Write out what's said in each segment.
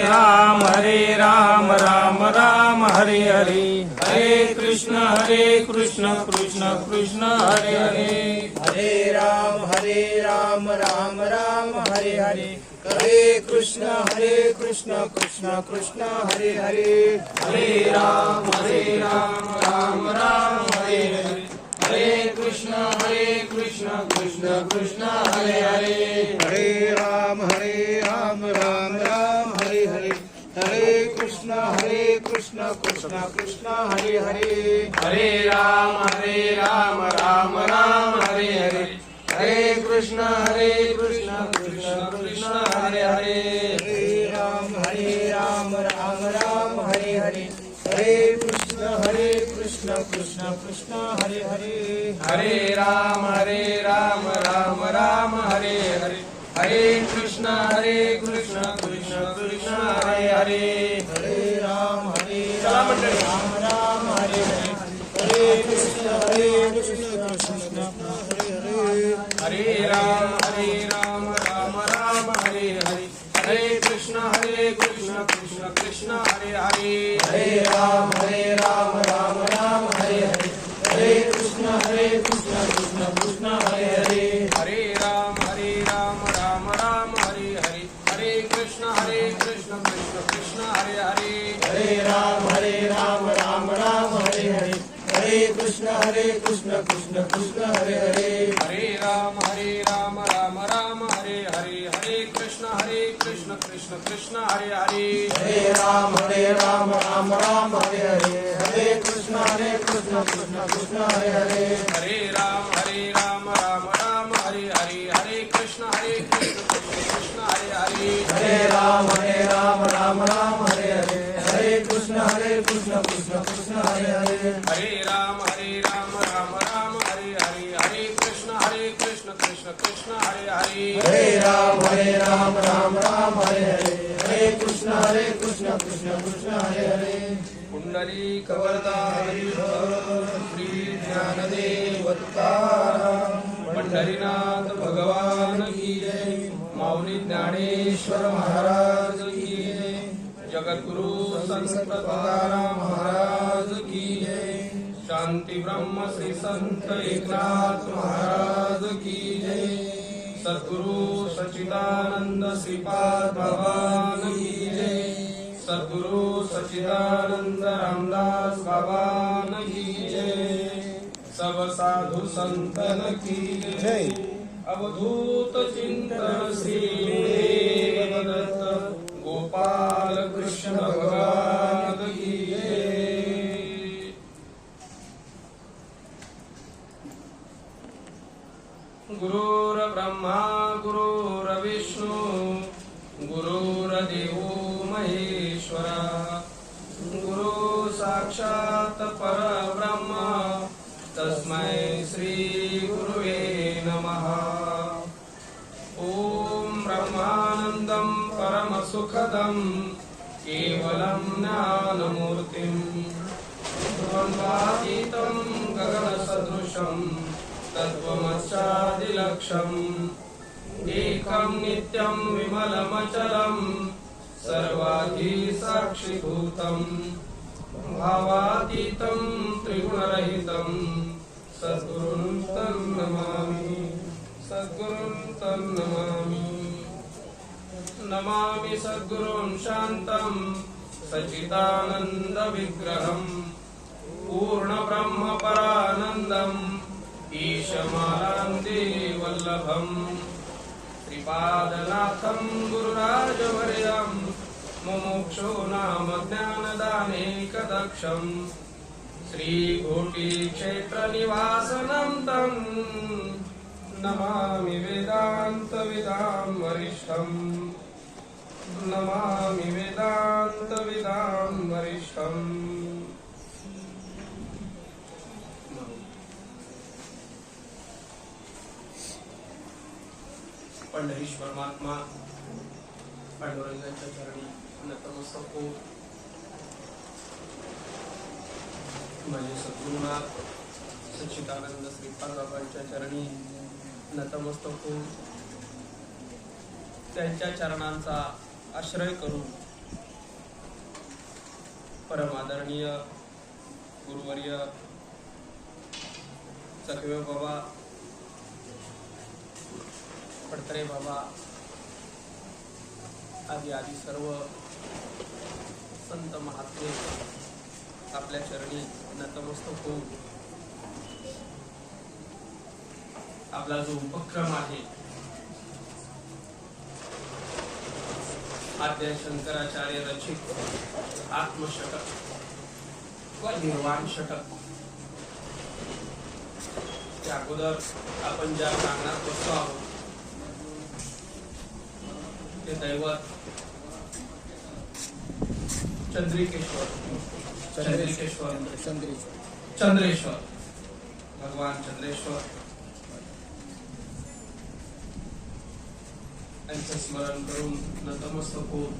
राम राम राम हरे हरे, हरे कृष्ण कृष्ण कृष्ण हरे हरे, हरे राम राम राम हरे हरे, हरे कृष्ण कृष्ण कृष्ण हरे हरे, हरे राम राम राम हरे हरे, हरे कृष्ण कृष्ण कृष्ण हरे हरे, हरे राम राम राम हरे हरे, हरे कृष्ण कृष्ण कृष्ण हरे हरे, हरे राम राम राम हरे हरे, हरे कृष्ण कृष्ण कृष्ण हरे हरे, हरे राम राम राम हरे हरे, हरे कृष्ण कृष्ण कृष्ण हरे हरे, हरे राम राम राम हरे हरे, हरे कृष्ण कृष्ण कृष्ण हरे हरे, हरे राम चला मंडळी. राम राम हरे हरे, हरे कृष्ण कृष्ण कृष्ण हरे हरे, हरे राम राम राम हरे हरे, हरे कृष्ण कृष्ण कृष्ण हरे हरे, हरे राम राम राम हरे हरे, हरे कृष्ण कृष्ण कृष्ण हरे हरे, हरे राम राम राम हरे हरे, हरे कृष्ण कृष्ण कृष्ण हरे हरे, हरे राम राम राम हरे हरे, हरे कृष्ण कृष्ण कृष्ण हरे हरे, हरे राम राम राम हरे हरे, हरे कृष्ण कृष्ण कृष्ण हरे हरे, हरे राम राम राम हरे हरे, हरे कृष्ण कृष्ण कृष्ण हरे हरे, हरे राम राम राम हरे हरे, हरे कृष्ण कृष्ण कृष्ण हरे हरे, हरे राम राम राम हरे हरे, हरे कृष्ण कृष्ण कृष्ण हरे हरे, हरे राम राम राम हरे हरे, हरे कृष्ण कृष्ण कृष्ण हरे हरे, हरे राम राम राम हरे हरे, हरे कृष्ण कृष्ण कृष्ण हरे हरे, कुंडली कवरदा श्री ज्ञानदेव तुकाराम, पंढरीनाथ भगवान की जय, माऊली ज्ञानेश्वर महाराज की जय, जगद्गुरु संत तुकाराम महाराज की जय, शांती ब्रह्म श्री संत एकनाथ महाराज की जय, सद्गुरु सच्चिदानंद श्रीपाद भगवान की जय, सद्गुरु सच्चिदानंद रामदास भगवान की जय, सब साधु संतन की जय, अवधूत चिंतन श्री देवदत्त गोपाल कृष्ण भगवान की जय। गुरुर्ब्रह्मा गुरुर्विष्णू गुरुर्देवो महेश्वरा, गुरु साक्षात् परब्रह्म तस्मै श्री गुरुवे नमः। ओम ब्रह्मानंदं परमसुखदं केवलं ज्ञानमूर्तिं, द्वन्द्वातीतं गगनसदृशं तत्त्वमस्यादिलक्ष्यम्, एकं नित्यं विमलमचलं सर्वाधि साक्षिभूतं, भावातीतं त्रिगुणरहितं सद्गुरुं तं नमामि, सद्गुरुं तं नमामि, नमामि सद्गुरुं शान्तं सच्चिदानन्दविग्रहं, पूर्णब्रह्म परानन्दम् ईशमानन्दे वल्लभम्, श्रीपादनाथं गुरुराजवर्यं मुमुक्षो नाम ज्ञानदानेकदक्षम्, श्रीघोटीक्षेत्रनिवासनं तं नमामि वेदान्तविदां वरिष्ठम्, नमामि वेदान्तविदां वरिष्ठम्। पंढरीश्वर महात्मा पांडुरंगाच्या चरणी नतमस्तक होऊन माझे सद्गुरुनाथ सच्चिदानंद श्रीपाद बाबांच्या चरणी नतमस्तक होऊन त्यांच्या चरणांचा आश्रय करून परम आदरणीय गुरुवर्य चकवे बाबा, पडतरे बाबा आदी आदी सर्व संत महात्मे आपल्या चरणी नतमस्तक होऊन आपला जो उपक्रम आहे आद्य शंकराचार्य रचित आत्मषटक व निर्वाण षटक, त्या अगोदर आपण ज्या प्रांगणात बसलो आहोत ते दैवत चंद्रिकेश्वर चंद्रेश्वर भगवान चंद्रेश्वर यांचं स्मरण करून नतमस्तक होऊन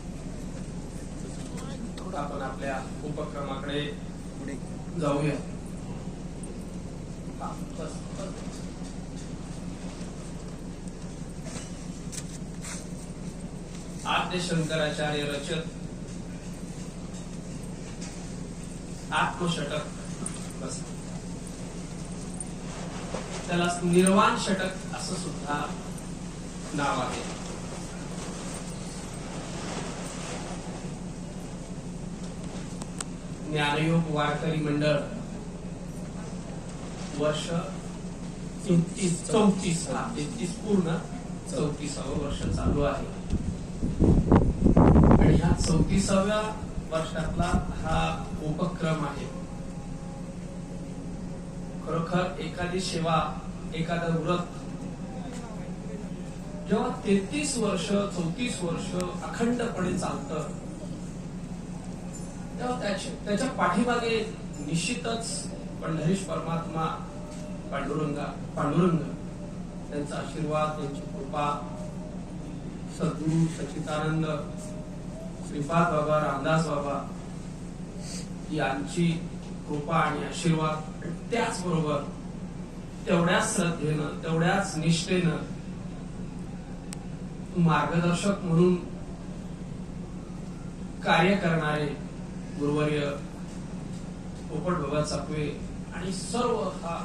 आपण आपल्या उपक्रमाकडे जाऊया. आद्य शंकराचार्य रचित आत्मषटक, बस त्याला निर्वाण षटक असं सुद्धा नाव आहे. ज्ञानयोग वारकरी मंडळ वर्ष 33 पूर्ण 34वं वर्ष चालू आहे आणि ह्या 34व्या वर्षातला हा उपक्रम आहे. खरोखर एखादी सेवा, एखादा व्रत जेव्हा 33 वर्ष 34 वर्ष अखंडपणे चालतं तेव्हा त्याच्या पाठीमागे निश्चितच पंढरीश परमात्मा पांडुरंग त्यांचा आशीर्वाद, त्यांची कृपा, सद्गुरु सच्चिदानंद श्रीपाद बाबा, रामदास बाबा यांची कृपा आणि आशीर्वाद, त्याचबरोबर तेवढ्याच श्रद्धेनं, तेवढ्याच निष्ठेनं मार्गदर्शक म्हणून कार्य करणारे गुरुवर्य पोपट बाबा चकवे आणि सर्व हा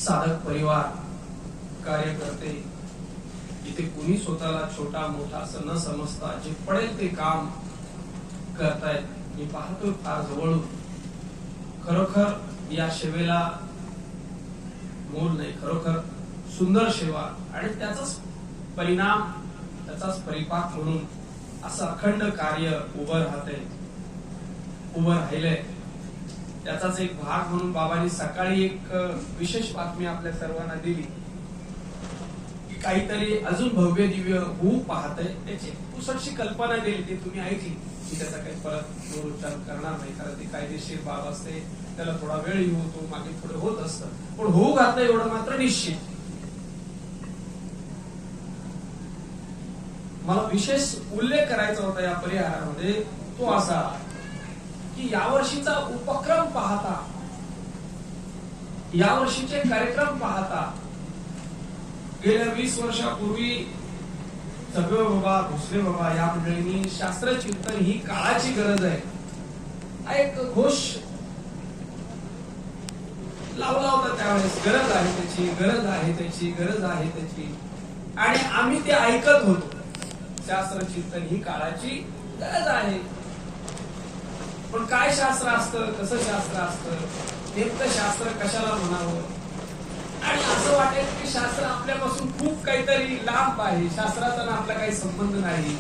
साधक परिवार, कार्यकर्ते, इथे कुणी स्वतःला छोटा मोठा असं न समजता जे पडेल ते काम करतायत मी पाहतोय फार जवळून. खरोखर या सेवेला मोल नाही, खरोखर सुंदर सेवा आणि त्याचाच परिणाम, त्याचाच परिपाक म्हणून असं अखंड कार्य उभं राहिलंय. त्याचाच एक भाग म्हणून बाबांनी सकाळी एक विशेष बातमी आपल्या सर्वांना दिली की काहीतरी अजून भव्य दिव्य होऊ पाहतंय. त्याची पुसटशी कल्पना दिली, ती तुम्ही ऐकली. मी त्याचा काही परत उच्चार करणार नाही, कारण ती कायदेशीर बाब असते, त्याला थोडा वेळ येऊ होतो, मागे थोडं होत असतं, पण होऊ घातलं एवढं मात्र निश्चित. मला विशेष उल्लेख करायचा होता या परिहारामध्ये, तो असा की यावर्षीचा उपक्रम पाहता, यावर्षीचे कार्यक्रम पाहता, गेल्या 20 वर्षापूर्वी चकवे बाबा, भोसले बाबा या मंडळींनी शास्त्रचिंतन ही काळाची गरज आहे हा एक घोष लावला होता त्यावेळेस. गरज आहे त्याची, गरज आहे त्याची, गरज आहे त्याची, आणि आम्ही ते ऐकत होतो. शास्त्र चिंतन ही काळाची गरज आहे. पण काय शास्त्र असतं, कसं शास्त्र असतं, नेमकं शास्त्र कशाला म्हणावं, आणि असं वाटेल की शास्त्र आपल्यापासून खूप काहीतरी लांब आहे, शास्त्राचा ना आपला काही संबंध नाही,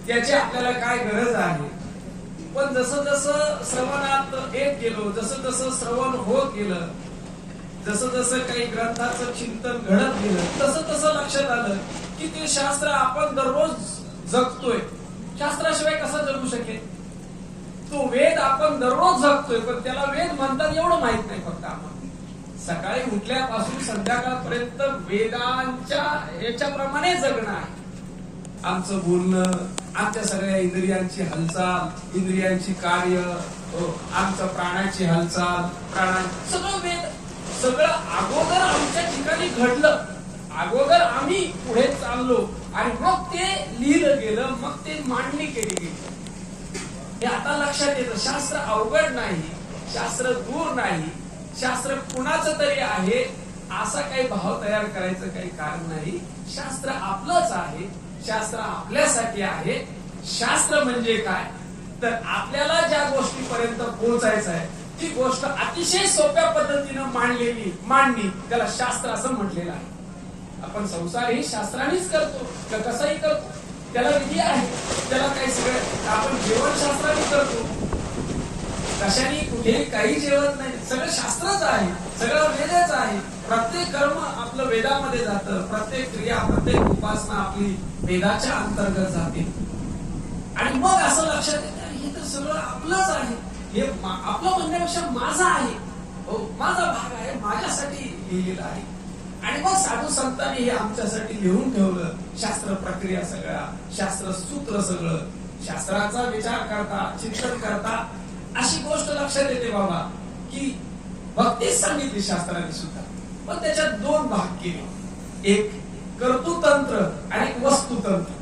त्याची आपल्याला काय गरज आहे. पण जसं जसं श्रवणात येत गेलो, जसं जसं श्रवण होत गेलं, जसं जसं काही ग्रंथाचं चिंतन घडत गेलं, तसं तसं लक्षात आलं की ते शास्त्र आपण दररोज जगतोय. शास्त्राशिवाय कसा जगू शकेल? तो वेद आपण दररोज जगतोय, पण त्याला वेद म्हणतात एवढं माहित नाही फक्त आम्हाला. सकाळी उठल्यापासून संध्याकाळपर्यंत वेदांच्या याच्याप्रमाणे जगणं आहे आमचं बोलणं, आमच्या सगळ्या इंद्रियांची हालचाल, इंद्रियांची कार्य, आमचं प्राणाची हालचाल, सगळं वेद, सगळं अगोदर आमच्या ठिकाणी घडलं, अगोदर आम्ही पुढे चाललो आणि मग ते लिहिलं गेलं, मग ते मांडणी केली गेली. हे आता लक्षात येतं. शास्त्र अवघड नाही, शास्त्र दूर नाही, शास्त्र कुणाचं तरी आहे असा काही भाव तयार करायचं काही कारण नाही. शास्त्र आपलंच आहे, शास्त्र आपल्यासाठी आहे. शास्त्र म्हणजे काय तर आपल्याला ज्या गोष्टीपर्यंत पोहोचायचं आहे ती गोष्ट अतिशय सोप्या पद्धतीनं मांडणी त्याला शास्त्र असं म्हटलेलं आहे. आपण संसार ही शास्त्रानेच करतो, कसंही करतो, त्याला विधी आहे, त्याला काही सगळं. आपण जीवनशास्त्राने करतो, कशाने कुठेही काही जेवत नाही, सगळं शास्त्रच आहे, सगळं वेदच आहे. प्रत्येक कर्म आपलं वेदामध्ये जातं, प्रत्येक क्रिया प्रत्येक उपासना आपली वेदाच्या अंतर्गत जाते. आणि मग असं लक्षात येतं हे तर सगळं आपलंच आहे, हे आपलं म्हणण्यापेक्षा माझं आहे, हो माझा भाग आहे, माझ्यासाठी लिहिलेलं आहे. आणि मग साधू संतांनी हे आमच्यासाठी लिहून ठेवलं. शास्त्र प्रक्रिया सगळ्या, शास्त्र सूत्र सगळं, शास्त्राचा विचार करता, चिंतन करता अशी गोष्ट लक्षात येते बाबा की भक्तीच सांगितली शास्त्राने सुद्धा. पण त्याच्यात दोन भाग केले, एक कर्तृतंत्र आणि एक वस्तुतंत्र,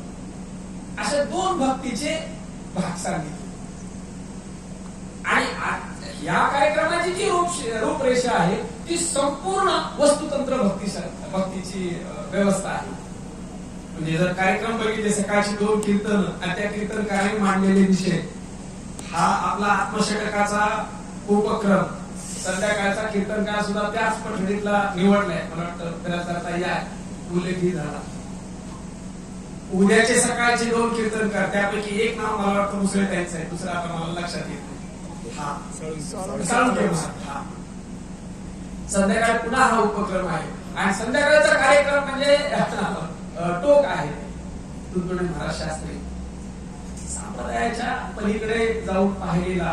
अशा दोन भक्तीचे भाग सांगितले. आणि या कार्यक्रमाची जी रूपरेषा आहे ती संपूर्ण वस्तुतंत्र भक्तीची व्यवस्था आहे. म्हणजे जर कार्यक्रम बघितले, सकाळची 2 कीर्तन आणि त्या कीर्तनकारांनी मांडलेले विषय, हा आपला आत्मषटकाचा उपक्रम. संध्याकाळचा कीर्तनकार सुद्धा त्याच पठडीतला निवडलाय. मला वाटतं बऱ्याच करता या उल्लेखही झाला. उद्याचे सकाळचे 2 कीर्तनकार, त्यापैकी एक नाव मला वाटतं मुसळेताईंचं आहे, दुसरं आता मला लक्षात येत नाही. संध्याकाळी पुन्हा हा उपक्रम आहे. आणि संध्याकाळचा कार्यक्रम म्हणजे टोक आहे, तुझे महाराज शास्त्री. संप्रदायाच्या पलीकडे जाऊन पाहिलेला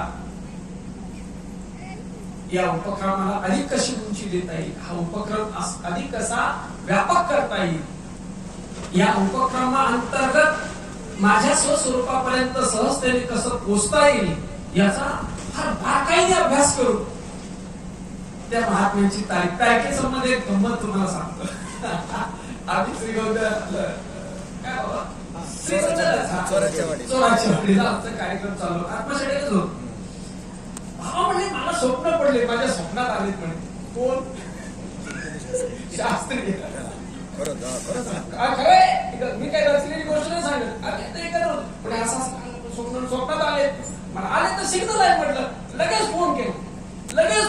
या उपक्रमाला अधिक कशी उंची देता येईल, हा उपक्रम अधिक कसा व्यापक करता येईल, या उपक्रमाअंतर्गत माझ्या स्वस्वरूपापर्यंत सहजतेने कसं पोचता येईल याचा फार बारकाईने अभ्यास करू. त्या महात्म्यांची तारखेचं मध्ये एक गंमत तुम्हाला सांगतो. आम्ही चोराच्या वाडीला आमचा कार्यक्रम चालू, आत्मशाळेतच होतो. भावा म्हणले मला स्वप्न पडले, माझ्या स्वप्नात आले म्हणे. कोण? शास्त्री. खरंय, मी काय रचलेली गोष्ट नाही सांगत, स्वप्नात आले मला, आले तर सिग्नल आहे म्हटलं. लगेच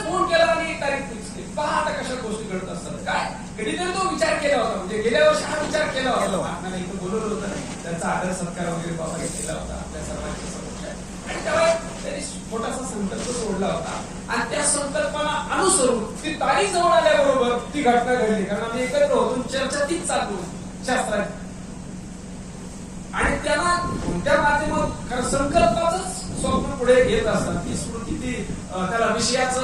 फोन केला आणि तारीख फिक्स केली. पहा आता कशा गोष्टी घडत असतात. काय कधीतरी तो विचार केला होता, म्हणजे गेल्या वर्षी हा विचार केला होता. आपल्याला इथं बोलवलं होतं, त्यांचा आदर सत्कार वगैरे बाबाने केला होता आपल्या सर्वांच्या समोर. आणि तेव्हा त्यांनी छोटासा संकल्प सोडला होता आणि त्या संकल्पाला अनुसरून ती तारीख जवळ आल्याबरोबर ती घटना घडली. कारण आम्ही एकत्र होतो, चर्चा तीच चालू शास्त्राची. आणि त्यांना कोणत्या माध्यमात संकल्पाच स्वप्न पुढे येत असतात. ती स्मृती, ती त्याला विषयाचं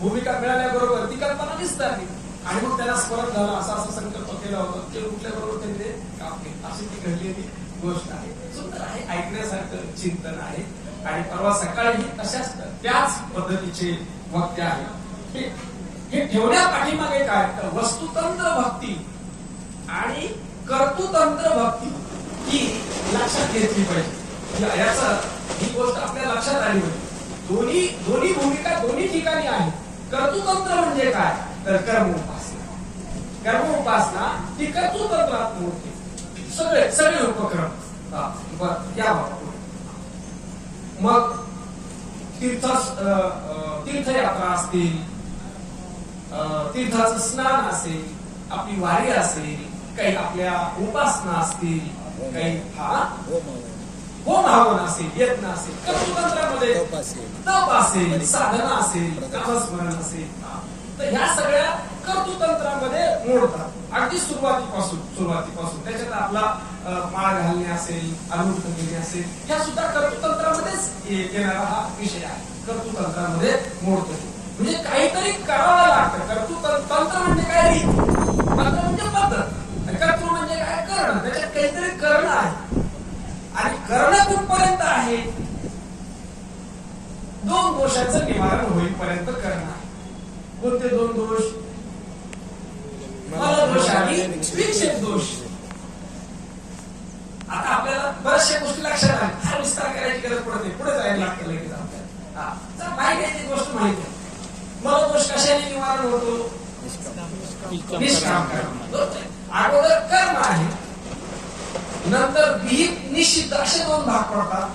भूमिका मिळाल्याबरोबर ती कल्पना विस्तारली. आणि मग त्याला स्मरण झाला, असा संकल्प केला होता. ते उठल्याबरोबर त्यांनी काम केलं. अशी ती घडलेली गोष्ट आहे. सुंदर आहे, ऐकण्यासारखं चिंतन आहे. आणि परवा सकाळी तशाच त्याच पद्धतीचे वक्ते आहे. हे ठेवण्या पाठीमागे काय, वस्तुतंत्र भक्ती आणि कर्तृतंत्र भक्ती ही लक्षात घेतली पाहिजे. ही गोष्ट आपल्या लक्षात आली पाहिजे. दोन्ही भूमिका दोन्ही ठिकाणी आहे. कर्तृतंत्र म्हणजे काय तर कर्म उपासना ही कर्तृतंत्रात मोडते. सगळे उपक्रम या मग तीर्थयात्रा असतील, तीर्थाचं स्नान असेल, आपली वारी असेल, काही आपल्या उपासना असतील, काही होम हवन असेल, यज्ञ असेल, कर्तृतंत्रामध्ये तप असेल, साधना असेल, नामस्मरण असेल, तर ह्या सगळ्या कर्तृतंत्रामध्ये मोडतात. अगदी सुरुवातीपासून त्याच्यात आपला माळ घालणे असेल, अनुष्ठ केले असेल, ह्या सुद्धा कर्तृतंत्रामध्येच येणारा हा विषय आहे. कर्तृतंत्रामध्ये मोडतो म्हणजे काहीतरी करावं लागतं. कर्तृतंत्र म्हणजे काय, रीत, तंत्र म्हणजे पद्धत, कर्तृ म्हणजे काय करणं, त्याच्यात काहीतरी करणं आहे. आणि करणं कुठपर्यंत आहे, 2 दोषांचं निवारण होईपर्यंत करणं आहे. कोणते 2 दोष? मला दोष आणि विक्षेप दोष. आता आपल्याला बऱ्याचशा गोष्टी लक्षात आल्या, फार विस्तार करायची गरज पडत नाही, पुढे जायला लागतं लगेच आपल्याला. हा माहिती आहे, ती गोष्ट माहिती आहे. मला दोष कशाने निवारण होतो? निष्काम कर्म. अगोदर कर्म आहे, नंतर विहित निषिद्ध असे दोन भाग पडतात,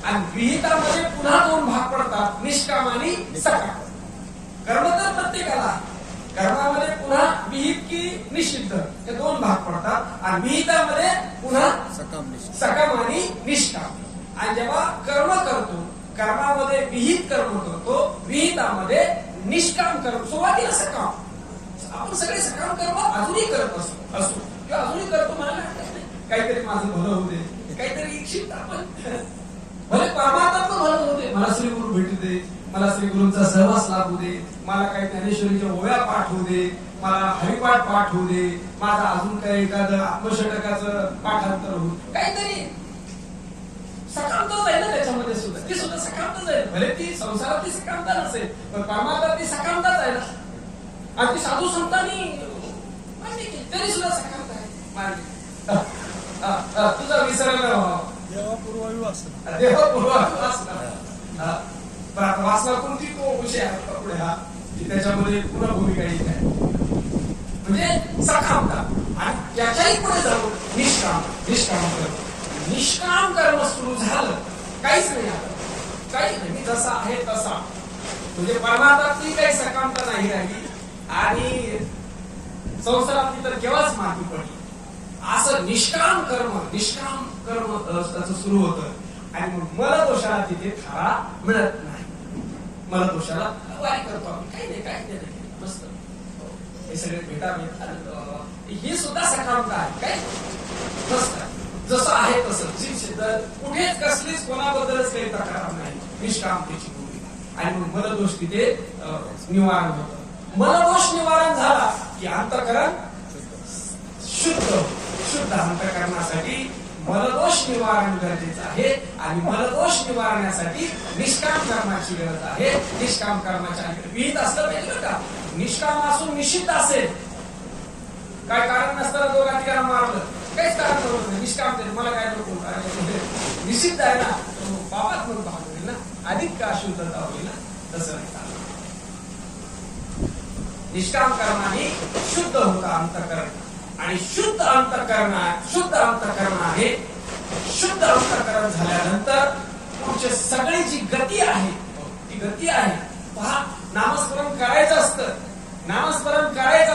आणि विहितामध्ये पुन्हा दोन भाग पडतात, निष्काम आणि सकाम. कर्म तर प्रत्येकाला आहे, कर्मामध्ये पुन्हा विहित की निषिद्ध हे दोन भाग पडतात, आणि विहितामध्ये पुन्हा सकाम आणि निष्काम. आणि जेव्हा कर्म करतो, कर्मामध्ये विहित कर्म करतो, विहितामध्ये निष्काम कर्म. सुरुवातीला सकाम, आपण सगळे सकाम कर्म अजूनही करत असो किंवा अजूनही करतो, मला वाटत नाही काहीतरी माझं भलं होऊ दे, काहीतरी इच्छित आपण भले परमात्मा भलं होऊ दे, मला श्री गुरु भेटू दे, मला श्री गुरूंचा सहवास लाभू दे, मला काही ज्ञानेश्वरीच्या ओव्या पाठ होऊ दे, मला हरिपाठ पाठ होऊ दे, माझा अजून काही एखादं आत्मषटकाचं पाठांतर होऊ, काहीतरी सकामताच आहे ना त्याच्यामध्ये सुद्धा, ती सुद्धा सकामताच आहे. भले ती संसारातली सकामता नसेल, पण परमात्मा ती सकामताच आहे ना. आणि ती साधू संतांनी मान्य केली तरी सुद्धा सकामता आहे, मान्य. तुझा विसर न व्हावा, देवापूर्वी वासना. वासना कोणती तो विषय आहे पुढे हा, की त्याच्यामध्ये पुन्हा भूमिका येत आहे, म्हणजे सकामता. आणि त्याच्याही पुढे जाऊन निष्काम कर्म. निष्काम कर्म सुरू झालं, काहीच नाही आलं, काही नाही, जसा आहे तसा, म्हणजे परमात्मातली काही सकामता नाही राहिली, आणि संसारातली तर केव्हाच माती पडली. असं निष्काम कर्म त्याचं सुरू होतं. आणि मग मला दोषाला तिथे थारा मिळत नाही. मला दोषाला वारी करतो आम्ही, काही नाही मस्त, हे सगळे भेटा मिळतात, ही सुद्धा सकामता आहे. काय मस्त, जसं आहे तसं, कुठेच कसलीच कोणाबद्दलच काही तक्रार नाही, निष्कामतेची भूमिका. आणि मग मलदोष तिथे निवारण होतं. मलदोष निवारण झाला की अंतःकरण शुद्ध अंतःकरणासाठी मलदोष निवारण गरजेचं आहे, आणि मलदोष निवारण्यासाठी निष्काम कर्माची गरज आहे. निष्काम कर्माच्या विहित असलं पाहिजे का, निष्काम असून निषिद्ध असेल, काय कारण नसताना दोघा तिघांना मारलं, काहीच कारण नाही, निष्काम मला काय नको, निषिद्ध आहे ना, पापात म्हणून भाग होईल ना, अधिक का अशुद्धता होईल ना, तसं नाही चालत. निष्काम कर्माने शुद्ध होतं अंतःकरण, आणि शुद्ध अंतःकरण आहे. शुद्ध अंतःकरण झाल्यानंतर पुढची सगळी जी गती आहे, ती गती आहे. पहा, नामस्मरण करायचं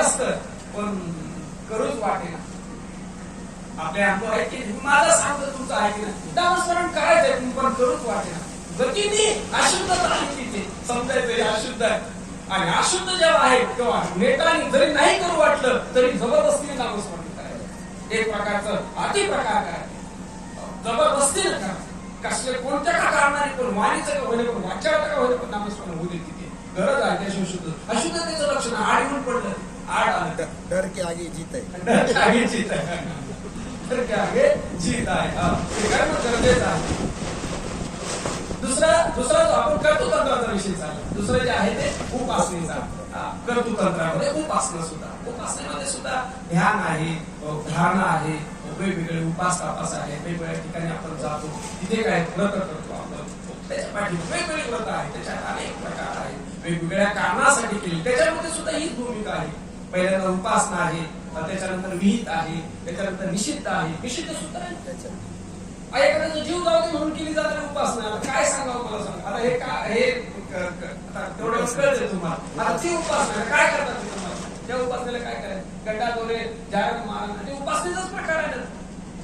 असतं, पण करूच वाटेना. आपले अनुभव आहे की माझा सांगतो तुमचं आहे की नाही, नामस्मरण करायचंय पण करूच वाटेना. गतीने अशुद्धता आहे, तिथे समजायचं अशुद्ध आहे. आणि अशुद्ध जेव्हा आहे तेव्हा नेटाने जरी नाही करू वाटलं तरी जबरदस्तीने नामस्मरण करायचं. एक प्रकारचं अतिप्रकार करायचं, जबरदस्तीने करा. कसले कोणत्या का कारणाने, पण वाणीचं का होणे, पण वाच्याचं का होणे, पण नामस्मरण होऊ दे. तिथे गरज आहे त्याशिवाय शुद्ध. अशुद्धतेचं लक्षण आड येऊन पडलं, आड आलं, डर के आगे जीत आहे, डर के आगे जीत आहे, डर के आगे जीत आहे. हे कर्म गरजेचं आहे. दुसरा जो आपण कर्तृतंत्राचा विषय चालला, दुसरं जे आहे ते उपासनेचा. कर्तृतंत्रामध्ये उपासना सुद्धा, उपासनेमध्ये सुद्धा ध्यान आहे, धारणा आहे, वेगवेगळे उपास तापास आहे, वेगवेगळ्या ठिकाणी आपण जातो, तिथे काय व्रत करतो आपण, त्याच्या पाठी वेगवेगळी व्रत आहे, त्याच्यात अनेक प्रकार आहे, वेगवेगळ्या कारणासाठी केली, त्याच्यामध्ये सुद्धा हीच भूमिका आहे. पहिल्यांदा उपासना आहे, त्याच्यानंतर विहित आहे, त्याच्यानंतर निषिद्ध आहे. निषिद्ध सुद्धा आहे त्याच्यात. एखाद्याचा जीव जाऊ दे म्हणून केली जाते उपासना. काय सांगावं मला सांग, आता हे तेवढं कळतंय तुम्हाला. आता ती उपासना काय करतात तुम्हाला, त्या उपासनेला काय करायचं, गड्डा दोरे जारण मारण, ते उपासनेचाच प्रकार आहे ना.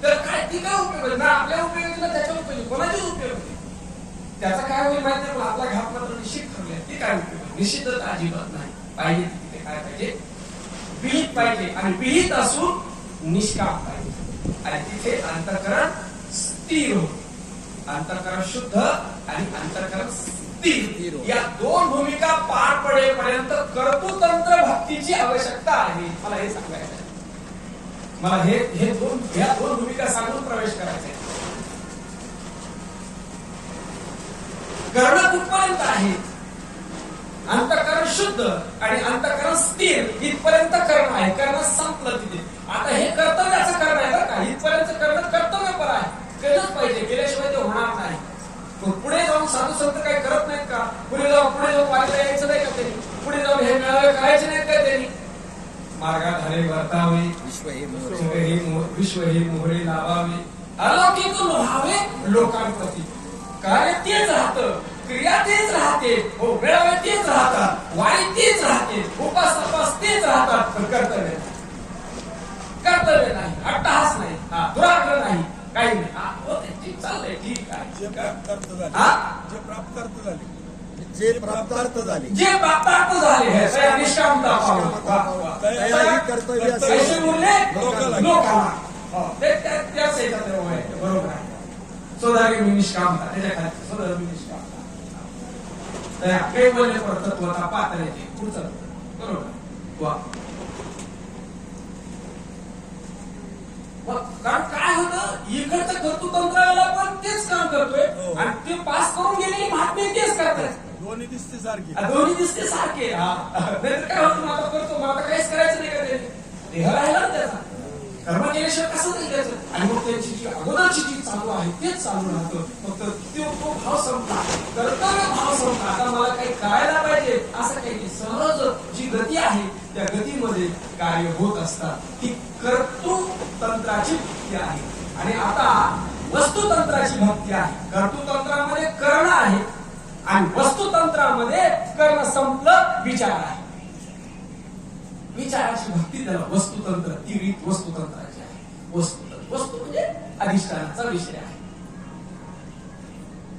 तर काय ती काय उपयोग आहे ना, आपल्या उपयोगी ना त्याच्या उपयोगी, कोणाची उपयोग होते त्याचा काय होईल माहिती, पण आपला घात मात्र निश्चित ठरले, ती काय उपयोग, निश्चितच अजिबात नाही. पाहिजे तिथे काय पाहिजे, विहित पाहिजे, आणि विहित असून निष्काम पाहिजे, आणि तिथे अंतःकरण स्थिर हो. अंतःकरण शुद्ध आणि अंतःकरण स्थिर, या दोन भूमिका पार पडेपर्यंत कर्तृतंत्र भक्तीची आवश्यकता आहे. मला हे सांगायचं आहे, मला या दोन भूमिका सांगून प्रवेश करायचा आहे. कर्ण कुठपर्यंत आहे, अंतःकरण शुद्ध आणि अंतःकरण स्थिर, इथपर्यंत कर्ण आहे. कर्ण संपलं तिथे. आता हे कर्तव्याचं कर्ण आहे बरं का, इथपर्यंत कर्ण कर्तव्यपर आहे. करायचे नाहीत का त्यांनी? मार्गाधारे वर्तावे, विश्व हे मोरे. विश्व हे मोहरे लावावे, अलौकिक लोहावे लोकांप्रती. कार्य तेच राहतं, क्रिया तेच राहते, हो मेळावे तेच राहतात, वाणी तेच राहते, उपास तपास तेच राहतात, पण कर्तव्य नाही, अट्टहास नाही, दुराग्रह नाही, काही नाही. होते, ठीक चाललंय, ठीक आहे. जे प्राप्तार्थ झाले हा? जे प्राप्तार्थ झाले जे प्राप्तार्थ झाले जे प्राप्तार्थ झाले हे सगळ्या निष्कामता पावलं. वा, वा. तयारी कर्तव्य असेल. पैसे उरले लोकाला. लोकाला. हो, त्याच याच्यात आहे, बरोबर आहे. स्वधर्मी निष्कामता, त्याच्या खाली स्वधर्मी निष्कामता. तर कैवल्य तत्वता पातळीचे पुढचं बरोबर. वा. कारण काय होतं, इकडचं कर्तृतंत्राला पण तेच काम करतोय हो. आणि ते पास करून गेलेली महात्मे तेच करतात. दोन्ही दिसते सारखी दोन्ही दिसते सारखे. नाहीतर काय होतं, आता करतो, मग आता काहीच करायचं नाही का त्याने? देह राहिला ना त्याचा, कर्म केल्याशिवाय कसं नाही त्याचं. आणि मग त्यांची जी अगोदरची जी चालू आहे तेच चालू राहतं. फक्त तो भाव संपला, कर्तव्य भाव संपला, आता मला काही करायला पाहिजे असं काही नाही. सहज जी गती आहे त्या गतीमध्ये कार्य होत असतात. ही कर्तृतंत्राची भक्ती आहे. आणि आता वस्तुतंत्राची भक्ती आहे. कर्तृतंत्रामध्ये कर्ण आहे आणि वस्तुतंत्रामध्ये कर्ण संपलं, विचार आहे. विचाराची भक्ती त्याला वस्तुतंत्र, ती रीत वस्तुतंत्राची आहे. वस्तू म्हणजे अधिष्ठानाचा विषय आहे.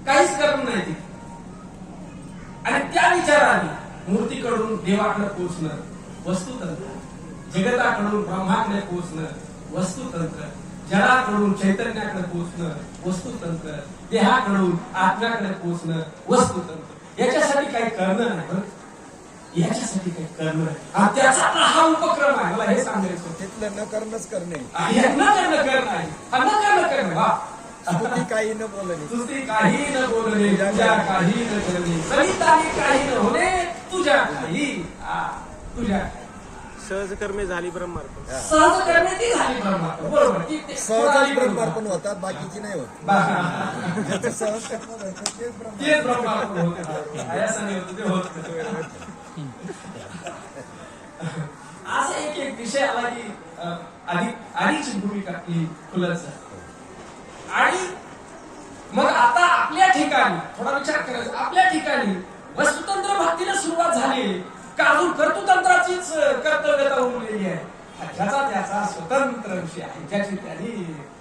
काहीच करणं नाही ती. आणि त्या विचाराने मूर्तीकडून देवाकडे पोहोचणं वस्तुतंत्र, जगताकडून ब्रह्माकडे पोहोचणं वस्तुतंत्र, जडाकडून चैतन्याकडे पोहोचणं वस्तुतंत्र, देहाकडून आत्म्याकडे पोहोचणं वस्तुतंत्र. याच्यासाठी काही करणं नाही बरं, याच्यासाठी काही करणं नाही. त्याचा हा उपक्रम आहे. मला हे सांगायचं, तिथलं न करणंच करणे न करणं करणं आहे, न करणं करणं. वा. स्तुती काही न बोलणे तुझी काही न बोलणे, तुझ्या काही न करणे, सविताने काही न होणे, तुझ्या काही तुझ्या सहजकर्मे झाली ब्रह्मार्पण. सहज करणे ती झाली ब्रह्मार्पण. बरोबर. सहजच ब्रह्मार्पण होतात, बाकीची नाही होत. ज्याचं सहज कर्म घडतं तेच ब्रह्मार्पण. तेच ब्रह्मार्पण होते. आयास नाही होत ते होत. असा एक विषय आला की आधीची भूमिका ही फुलाचा. आणि मग आता आपल्या ठिकाणी थोडा विचार करायचा, आपल्या ठिकाणी वस्तुतंत्र भक्तीला सुरुवात झाली का अजून कर्तृतंत्राचीच कर्तव्यता उरलेली आहे? ज्याचा त्याचा स्वतंत्र विषय आहे, ज्याची त्याने.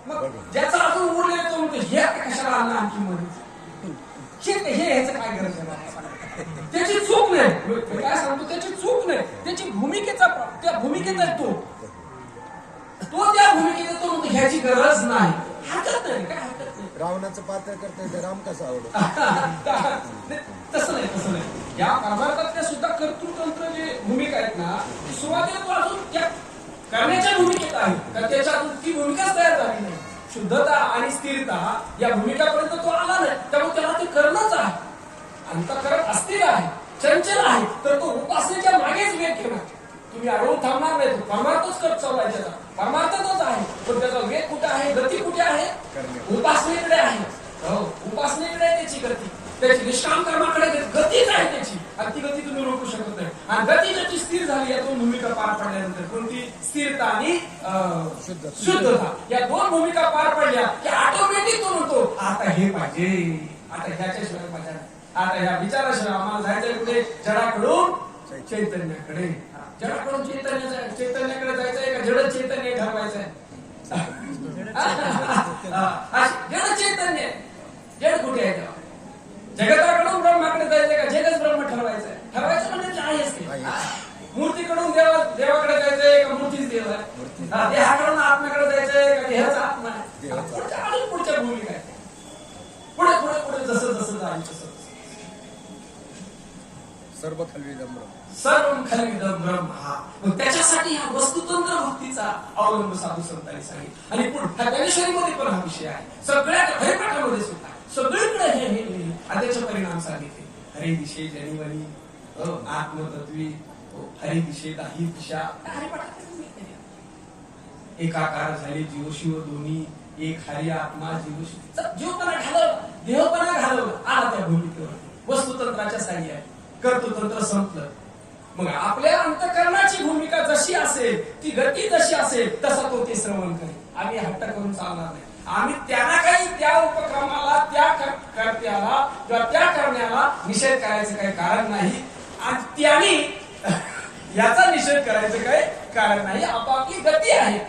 मग ज्याचा अजून उरलेला तो म्हणतो हे कशाला आणलं आणखी मध्ये, हे ह्याचं काय गरज आहे? त्याची चूक नाही. मी काय सांगतो, त्याची चूक नाही, त्याची भूमिकेचा, त्या भूमिकेचा तो त्या भूमिकेचा तो म्हणतो ह्याची गरज नाही. हरकत नाही, काय हरकत नाही. रावणाचं पात्र करतोय राम कसा आवडत? तसं नाही. या परमार्थातल्या सुद्धा कर्तृतंत्र जे भूमिका आहेत ना, सुरुवातीला तो अजून त्या करण्याच्या भूमिकेत आहे का त्याच्या ती भूमिकाच तयार झाली नाही. शुद्धता आणि स्थिरता या भूमिकापर्यंत तो आला नाही, त्यामुळे त्याला ते करणंच आहे. अंतःकरण अस्थिर आहे, चंचल आहे, तर तो उपासनेच्या मागेच वेग घेणार. तुम्ही अडवून थांबणार नाही. तो परमार्थच करत चाललाय, त्याचा परमार्थच आहे, पण त्याचा वेग कुठे आहे, गती कुठे आहे? उपासनेकडे आहे. हो, उपासनेकडे आहे त्याची गती, त्याची निष्काम कर्माकडे गतीच आहे त्याची. आणि ती गती तुम्ही रोखू शकत नाही. आणि गती त्याची स्थिर झाली या दोन भूमिका पार पडल्यानंतर, कोणती? स्थिरता आणि शुद्धता. या दोन भूमिका पार पडल्या की ऑटोमॅटिक तो म्हणतो आता हे पाहिजे, आता ह्याच्याशिवाय पाहिजे, आता ह्या विचाराशिवाय आम्हाला जायचं कुठे? जडाकडून चैतन्याकडे. जडाकडून चैतन्याकडे जायचंय का जड चैतन्य ठरवायचंय? जड चैतन्य, जड कुठे आहे तेव्हा? जगताकडून ब्रह्माकडे जायचंय का जगच ब्रह्म ठरवायचंय? ठरवायचं म्हणजे आहेच ते. मूर्तीकडून देवाकडे जायचंय का मूर्तीच देव आहे? देहाकडून आत्म्याकडे जायचंय का देहाचा आत्मा आहे? पुढच्या भूमिका आहे. पुढे पुढे पुढे जसं जसं जाईल तसं सर्व खलविदं ब्रह्म. सर्व खलविदं ब्रह्म. मग त्याच्यासाठी हा वस्तुतंत्र भक्तीचा अवलंब साधू संतांनी सांगितलं. आणि पुढे ज्ञानेश्वरीमध्ये पण हा विषय आहे, सगळ्या हरिपाठामध्ये सुद्धा सगळीकडे हे त्याचे परिणाम सांगितले. हरे दिशे जनिवनी, आत्मतत्वी, हरे दिशे दाही दिशा. एकाकार झाले जीव शिव दोन्ही, एक हरी आत्मा जीव शिव. जीवपणा घालवला, देहपणा घालवला, आला त्या भूमिकेवर. वस्तुतंत्राच्या साह्याने कर्तृतंत्र संपलं. मग आपल्या अंतःकरणाची भूमिका जशी असेल, ती गती जशी असेल, तसा तो ते श्रवण करेल. आम्ही हट्ट करून चालणार नाही. आम्ही त्यांना काही त्या उपक्रमाला, त्या कर्त्याला किंवा त्या करण्याला निषेध करायचं काही कारण नाही, आणि त्यांनी याचा निषेध करायचं काही कारण नाही. आपापली गती आहे,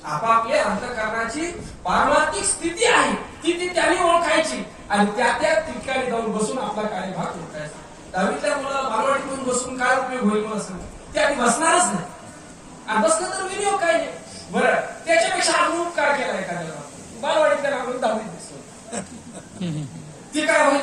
आपापल्या अंतःकरणाची पारमार्थिक स्थिती आहे, ती त्यांनी ओळखायची आणि त्या त्या ठिकाणी जाऊन बसून आपला कार्यभाग ओळखायचा. दहावीतल्या मुलाला बालवाडीतून बसून काय उपयोग होईल मला सांग? ते आधी बसणारच नाही, आणि बसलं तर विनियोग काय नाही. बरं, त्याच्यापेक्षा अजून उपकार केला एखाद्याला, बालवाडीतल्या लागून 10वीत दिसतो, ते काय होईल?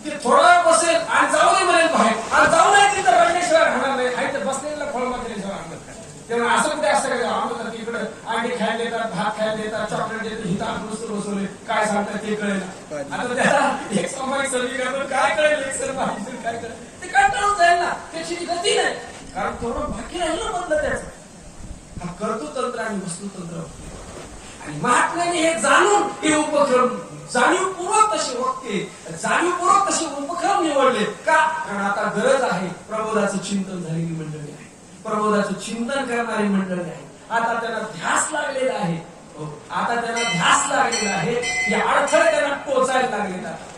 ते थोडा बसेल आणि जाऊ दे म्हणेल बाहेर, आणि जाऊ नाही तिथं रडण्याशिवाय राहणार नाही. आहे तर बसलेला फळमा केल्याशिवाय आणत काय. तेव्हा असं कुठे असतं का? आम्हाला तिकडे अंडे खायला देतात, भात खायला देतात, चॉकलेट देतात, हिथं नुसतं बसवले, काय सांगतात ते कळेल. आता त्याला एक सामाजिक समीकरण काय कळेल, एक सर माहिती काय कळेल, ते कंटाळून जाईल ना. त्याची गती नाही, कारण थोडं बाकी राहिलं बदलं त्याचं. हा कर्तृतंत्र आणि वस्तुतंत्र, आणि महात्म्याने हे जाणून हे उपक्रम जाणीवपूर्वक तसे वक्ते, जाणीवपूर्वक तसे उपक्रम निवडले का? कारण आता गरज आहे. प्रबोधाचं चिंतन झालेली मंडळी आहे, प्रबोधाचं चिंतन करणारी मंडळी आहे. आता त्यांना ध्यास लागलेला आहे, आता त्यांना ध्यास लागलेला आहे. हे अडथळे त्यांना टोचायला लागलेला आहे.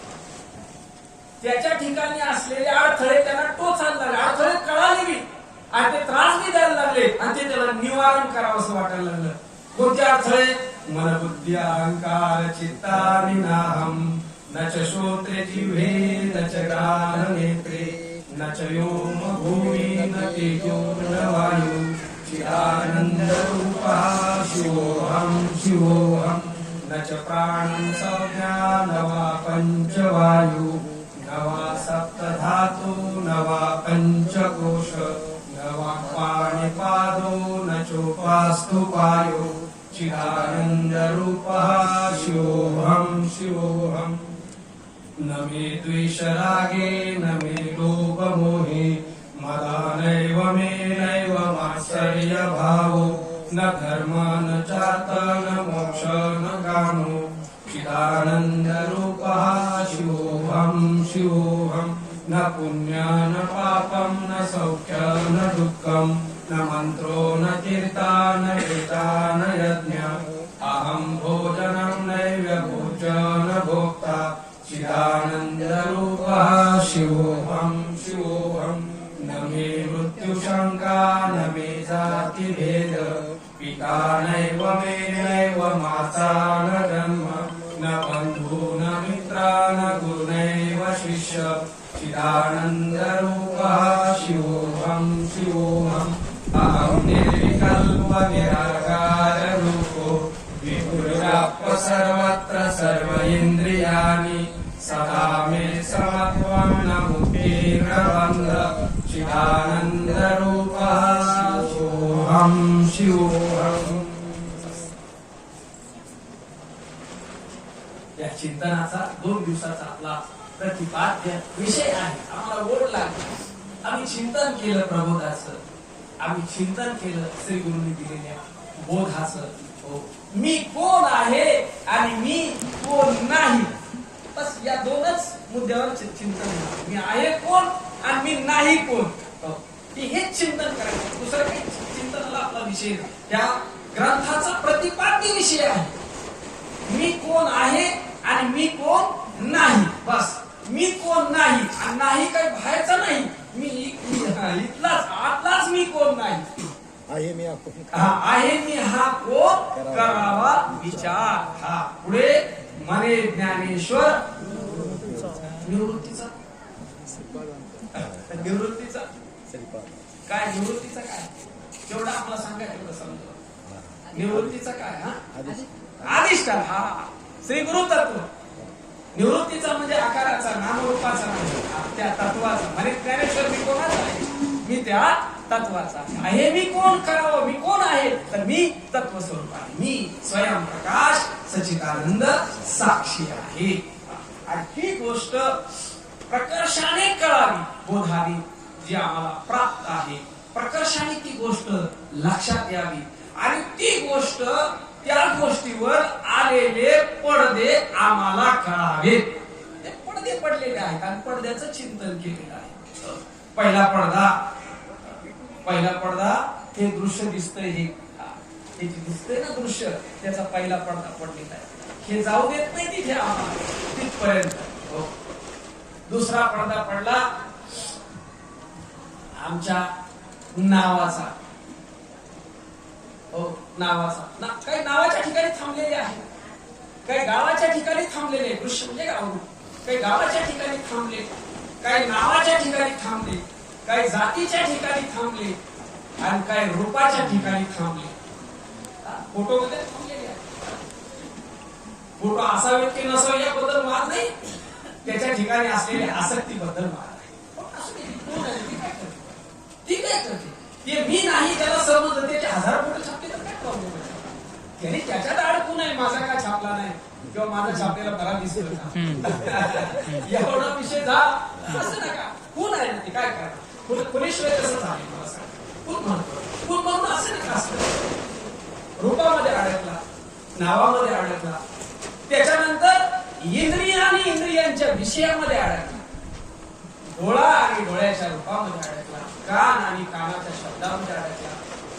त्याच्या ठिकाणी असलेले अडथळे त्यांना टोचायला लागले, अडथळे कळाले बी आणि ते त्रास बी द्यायला लागले, आणि ते त्याला निवारण करावं असं वाटायला लागलं. कोणते अडथळे? मन बुद्धी अहंकार चित्तानिनाहम, न च श्रोत्रे जिह्वे न च घ्राण नेत्रे, न च व्योम भूमि न तेजो न वायु, चिदानंद रूपः शिवोऽहं शिवोऽहं, न च प्राणं संज्ञा न वा पंचवायु, न वा सप्तधातु न वा पंचकोश, न वा पाणिपादो न चोपास्तु पायो, चिदानंद रूपः शिवोऽहं शिवोऽहं. न मे द्वेष रागे न मे लोभ मोहे, मदा नैव मे नैव मात्सर्य भावो, न धर्म न चार्थ न मोक्ष न कामो, चिदानंद रूपः शिवोऽहं शिवोऽहं. न पुण्य न पापं न सौख्य न दुःखं, न मंत्रो न कीर्ता न वेदा न यज्ञ, अहं भोजनं नैव भोजन भोक्ता, चिदानंद रूपः शिवोऽहं शिवोऽहं. न मे मृत्यु शंका न मे जाति भेद, पिता नैव मे नैव माता न जन्म, न बंधु न मित्र न गुरु नैव शिष्य, चिदानंद रूपः शिवोऽहं शिवोऽहं. अहं निर्विकल्प निराकार रूपो, विपुलव्याप्य सर्वत्र सर्व इन्द्रियाणि, सदा मे समत्वं न मुक्तिर्न बन्ध, चिदानंद रूपः शिवोऽहं शिवोऽहं. या चिंतनाचा 2 दिवसाचा आपला प्रतिपाद्य विषय आहे. आम्हाला ओढ लागली, आम्ही चिंतन केलं प्रबोधाचं, आम्ही चिंतन केलं श्री गुरुंनी दिलेल्या बोधाचं. मी कोण आहे आणि मी कोण नाही, बस या 2च मुद्द्यावर चिंतन. मी आहे कोण आणि मी नाही कोण, हेच चिंतन करायचं. दुसरं काही चिंतनाला आपला विषय नाही. त्या ग्रंथाचा प्रतिपाद्य विषय आहे. मी कोण आहे आणि मी कोण नाही, बस. मी कोण नाही आणि नाही काही बाहेरचं नाही, मी इथलाच आतलाच मी कोण नाही आहे. मी आहे मी हा कोण करावा विचार. हा पुढे मने ज्ञानेश्वर निवृत्तीचा निवृत्तीचा काय, निवृत्तीचा काय जेवढा आपला सांगा तेवढं समजा. निवृत्तीचा काय? हा अधिष्ठान, हा श्री गुरु तत्व. निवृत्तीचा म्हणजे आकाराचा, नामरूपाचा नाही, त्या तत्वाचा. म्हणजे ज्ञानेश्वर मी कोणाचा आहे? मी त्या तत्वाचा आहे. मी कोण करावं? मी कोण आहे? तर मी तत्व स्वरूप आहे. मी स्वयं प्रकाश सच्चिदानंद साक्षी आहे. आणि ही गोष्ट प्रकर्षाने कळावी, बोधावी, जी आम्हाला प्राप्त आहे. प्रकर्षाने ती गोष्ट लक्षात यावी आणि ती गोष्ट, त्या गोष्टीवर आलेले पडदे आम्हाला कळावे. ते पडदे पडलेले आहेत आणि पडद्याचं चिंतन केलेलं आहे. पहिला पडदा पहिला पडदा हे दृश्य दिसतंय, हे जे दिसतंय ना दृश्य, त्याचा पहिला पडदा पडलेला आहे. हे जाऊ देत नाही तिथे आम्हाला तिथपर्यंत. हो. दुसरा पडदा पडला आमच्या नावाचा. हो, नावाचा. काही नावाच्या ठिकाणी थांबलेले आहे, काही गावाच्या ठिकाणी थांबलेले. दृश्य म्हणजे गाव. काही गावाच्या ठिकाणी थांबले, काही नावाच्या ठिकाणी थांबले, काही जातीच्या ठिकाणी थांबले आणि काही रूपाच्या ठिकाणी थांबले. फोटो मध्ये थांबलेले आहे. फोटो असावेत की नसावे याबद्दल वाद नाही, त्याच्या ठिकाणी असलेल्या आसक्तीबद्दल वाद आहे. ती काय करते ते मी नाही, त्याला समजलं. त्याचे 1000 फोटो छापले तर काय प्रॉब्लेम आहे? त्याने त्याच्यात अडकू नाही, माझा का छापला नाही किंवा माझा छापलेला बरा दिसतो का एवढा विषय झाला. असं नका. कोण आहे ना ते काय करणार? कोणीशिवाय कसं झालं मला सांग. कोण म्हणतो? कोण म्हणून असं नका. असतं रूपामध्ये अडकला, नावामध्ये अडकला, त्याच्यानंतर इंद्रिय आणि इंद्रियांच्या विषयामध्ये अडकला, डोळा आणि डोळ्याच्या रूपामध्ये अडकला, कान आणि कानाच्या शब्दामध्ये अडकला.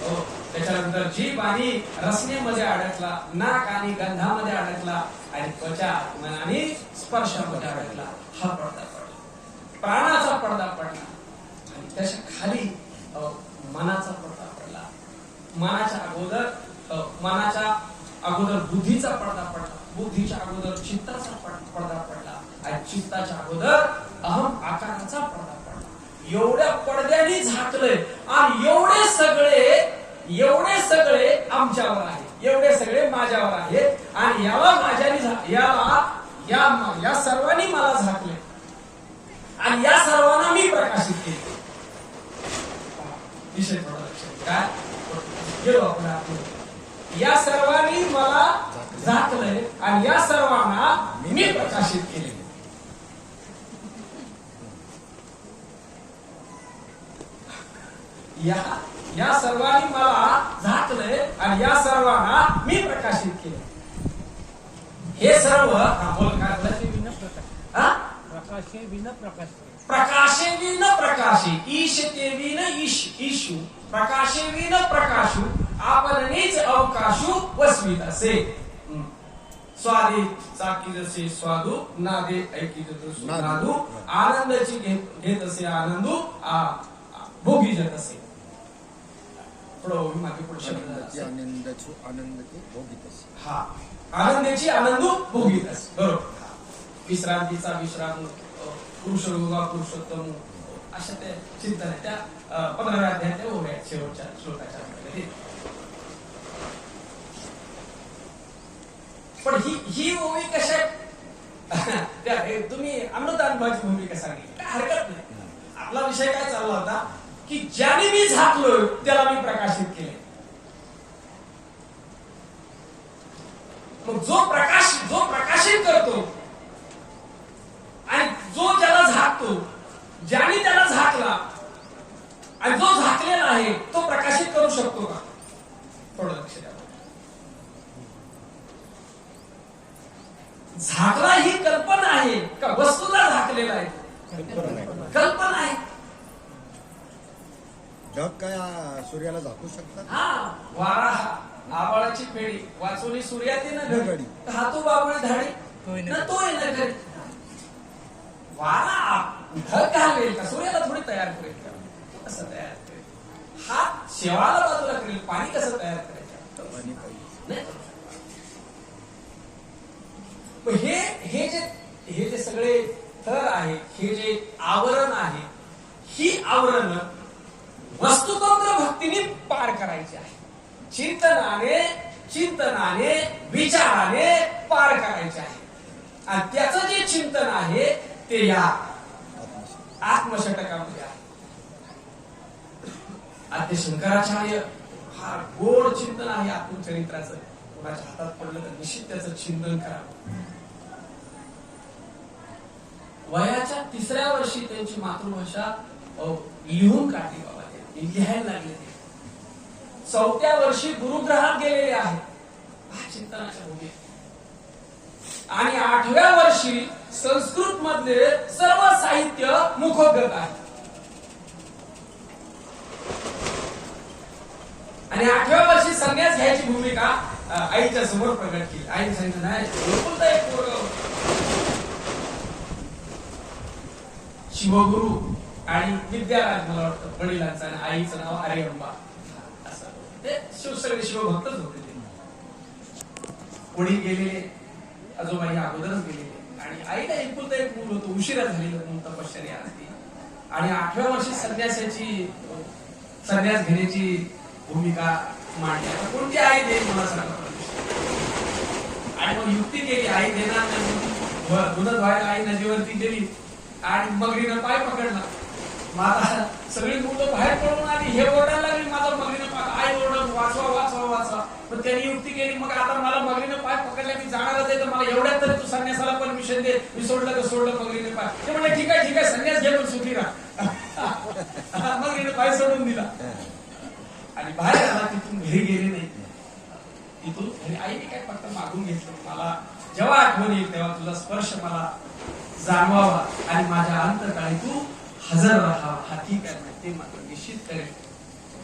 हो, त्याच्यानंतर जीभ आणि रसनेमध्ये अडकला, नाक आणि गंधामध्ये अडकला आणि त्वचा मन आणि स्पर्शामध्ये अडकला. हा पडदा पडला. प्राणाचा पडदा पडला आणि त्याच्या खाली मनाचा पडदा पडला. मनाच्या अगोदर बुद्धीचा पडदा पडला, बुद्धीच्या अगोदर चित्ताचा पडदा पडला आणि चित्ताच्या अगोदर अहम आकाराचा पडदा पडला. एवढ्या पडद्याने झाकलंय आणि एवढे सगळे आमच्यावर आहे, एवढे सगळे माझ्यावर आहे आणि याला माझ्याने या सर्वांनी मला झाकले आणि या सर्वांना मी प्रकाशित केले. विषय थोडा लक्षात काय गेलो आपण. या सर्वांनी मला झाकलंय आणि या सर्वांना मी प्रकाशित केले. या सर्वांनी मला झाकलंय आणि या सर्वांना मी प्रकाशित केले. हे सर्व प्रकाशे विन प्रकाशे ईश ते विन ईशू प्रकाशे विन प्रकाशू आपणच अवकाशू वसवित असे. स्वादे चाकी जसे स्वादू, नादे ऐकी जसे नादू, आनंदाची घेत असे आनंदू, भोगी जत असे. आनंदाची भोगीत असे. हा, आनंदाची आनंदू भोगीत असे. बरोबर. विश्रांतीचा विश्राम, पुरुषोगा पुरुषोत्तम, अशा त्या चिंतन आहे. त्या 15व्या अध्यायाच्या ओव्या शेवटच्या श्लोकाच्या. पण ही ओवी कशा तुम्ही अमृतानुभवाची भूमिका सांगितली, काय हरकत नाही. आपला विषय काय चालला होता की ज्याने मी झाकलोय त्याला मी प्रकाशित केले. मग जो प्रकाशित करतो आणि जो ज्याला झाकतो, ज्याने त्याला झाकला आणि जो झाकलेला आहे तो प्रकाशित करू शकतो का? थोडं लक्ष द्या. झाकला ही कल्पना आहे का वस्तूला झाकलेला आहे? कल्पना आहे. ढग काय सूर्याला झाकू शकतात? हा, वारा आबाळाची फेडी वाचवली सूर्याती न घडी, हातू बाबुळे धाडी न तोय न घडी. वारा ढग घालेल का सूर्याला थोडी तयार करेल का? कसं तयार करेल? हात शेवाळाला बाजूला करेल, पाणी कसं तयार करायचं? नाही. हे जे सगळे थर आहे, हे जे आवरण आहे, ही आवरण वस्तुतंत्र भक्तीने पार करायची आहे. चिंतनाने विचाराने पार करायचे आहे. आणि त्याचं जे चिंतन आहे ते या आत्मषटकामध्ये आहे. आद्य शंकराचार्य फार गोड चिंतन आहे आत्मचरित्राचं. कोणाच्या हातात पडलं तर निश्चित त्याचं चिंतन करावं. वयाच्या 3ऱ्या वर्षी त्यांची मातृभाषा लिहून काढली बाबा. ते लिहायला लागले. ते 4थ्या वर्षी गुरुग्रहात गेलेले आहेत चिंतनाच्या भूमीत. आणि 8व्या वर्षी संस्कृत मधले सर्व साहित्य मुखोद्गत आहे. आणि 8व्या वर्षी संन्यास घ्यायची भूमिका आईच्या समोर प्रकट केली. आईने सांगितलं नाही गोकुळता एक पोरगं शिवगुरु आणि विद्याराज मला वाटतं वडिलांचं आणि आईचं नाव आर्यंबा असं. ते सगळे शिवभक्तच होते. ते वडील गेलेले, आजोबाई अगोदरच गेलेले आणि आईला एकुलता एक मूल होतं. उशिरा झालेलं मूल तपश्चर्या असते आणि 8व्या वर्षी संन्यास घेण्याची भूमिका मांडली. आता कोणती आई देईल मला सांगा. आणि मग युक्ती केली आई देणार नाही. गुन्हा धुवायला आई नदीवरती गेली आणि मगरीनं पाय पकडला. माझा सगळी मुलं बाहेर पडून आली. हे ओरडायला लागली माझा मगरीनं पाय. आई ओरडत वाचवा वाचवा वाचवा. पण त्यांनी युक्ती केली मग आता मला मगरीनं पाय पकडल्या मी जाणारच आहे तर मला एवढ्यात तरी तू संन्यासाला परमिशन दे. मी सोडलं तर सोडलं मगरीने पाय. ते म्हणले ठीक आहे संन्यास घे पण सुखी राहा. मगरीने पाय सोडून दिला आणि बाहेर आला. तिथून घरी गेले नाही. तिथून घरी आईने काय फक्त मागून घेतलं मला जेव्हा आठवण येईल तेव्हा तुझा स्पर्श मला जाणवावा आणि माझ्या अंतकाळी तू हजर राहावा. हा ठीक आहे ते मात्र निश्चित करेल.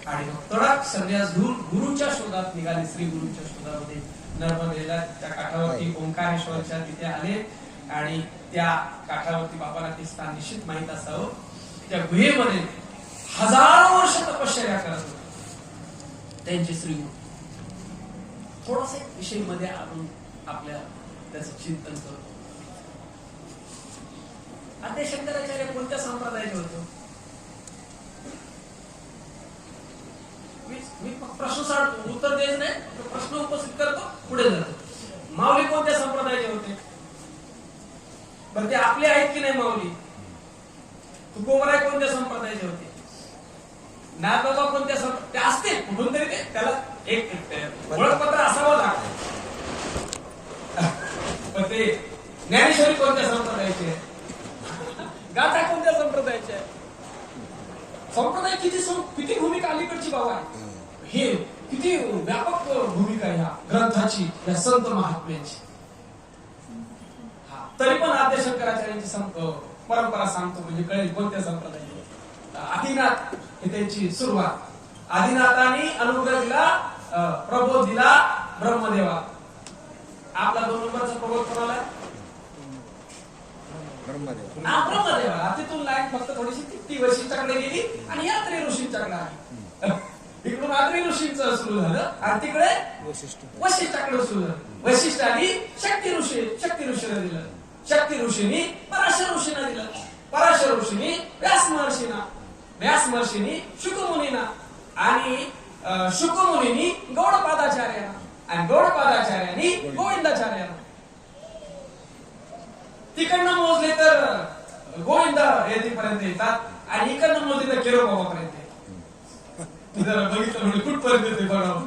आणि मग तडक संन्यास घेऊन गुरुच्या शोधात निघाले. श्री गुरुच्या शोधामध्ये नर्मदेला त्या काठावरती ओंकारेश्वरच्या तिथे आले आणि त्या काठावरती बाबाला ते स्थान निश्चित माहित असावं. त्या गुहेमध्ये हजारो वर्ष तपश्चर्या करत होते त्यांचे श्री गुरु. थोडासा एक विषय मध्ये आपण आपल्या त्याचं चिंतन करतो. आद्य शंकराचार्य कोणत्या संप्रदायाचे होते? मी प्रश्न साधतो उत्तर द्यायचं नाही. प्रश्न उपस्थित करतो पुढे जातो. माऊली कोणत्या संप्रदायाचे होते? बरं ते आपले आहेत की नाही माऊली? तुकोबराय कोणत्या संप्रदायाचे होते? नाथबाबा कोणत्या ते असते कुठून तरी ते त्याला एक ओळखपत्र असावं लागतं. पण ते ज्ञानेश्वरी कोणत्या संप्रदायाची आहे? गाथा कोणत्या संप्रदायाची आहे? संप्रदाय किती भूमिका अलीकडची बाबा आहे. हे किती व्यापक भूमिका आहे ह्या ग्रंथाची, या संत महात्म्याची. तरी पण आद्य शंकराचार्यांची परंपरा सांगतो म्हणजे कळेल कोणत्या संप्रदायाची. आदिनाथ हे त्यांची सुरुवात. आदिनाथांनी अनुग्रह दिला, प्रबोध दिला ब्रह्मदेवा. आपला 2 नंबरचा प्रबोध कोणाला? ब्रह्मदेवा. तिथून लाईन फक्त थोडीशी ती वशिष्ठाकडे गेली आणि या त्रि ऋषींच्याकडे आली. इकडून आत्रि ऋषींचं सुरू झालं आणि तिकडे वशिष्ठाकडे सुरू झालं. वशिष्ठांनी शक्ती ऋषीला दिलं. शक्ती ऋषींनी पराशर ऋषींना दिलं. पराशर ऋषींनी व्यास महर्षींनी शुकमुनींना आणि शुकमुनींनी गौडपादाचार्यांना आणि गौडपादाचार्यांनी गोविंदाचार्यांना. तिकडनं मोजले तर गोविंद येथेपर्यंत येतात आणि इकडनं मोजले तर केरोबाबापर्यंत येतात. जरा बघितलं म्हणजे कुठपर्यंत येते बघावं.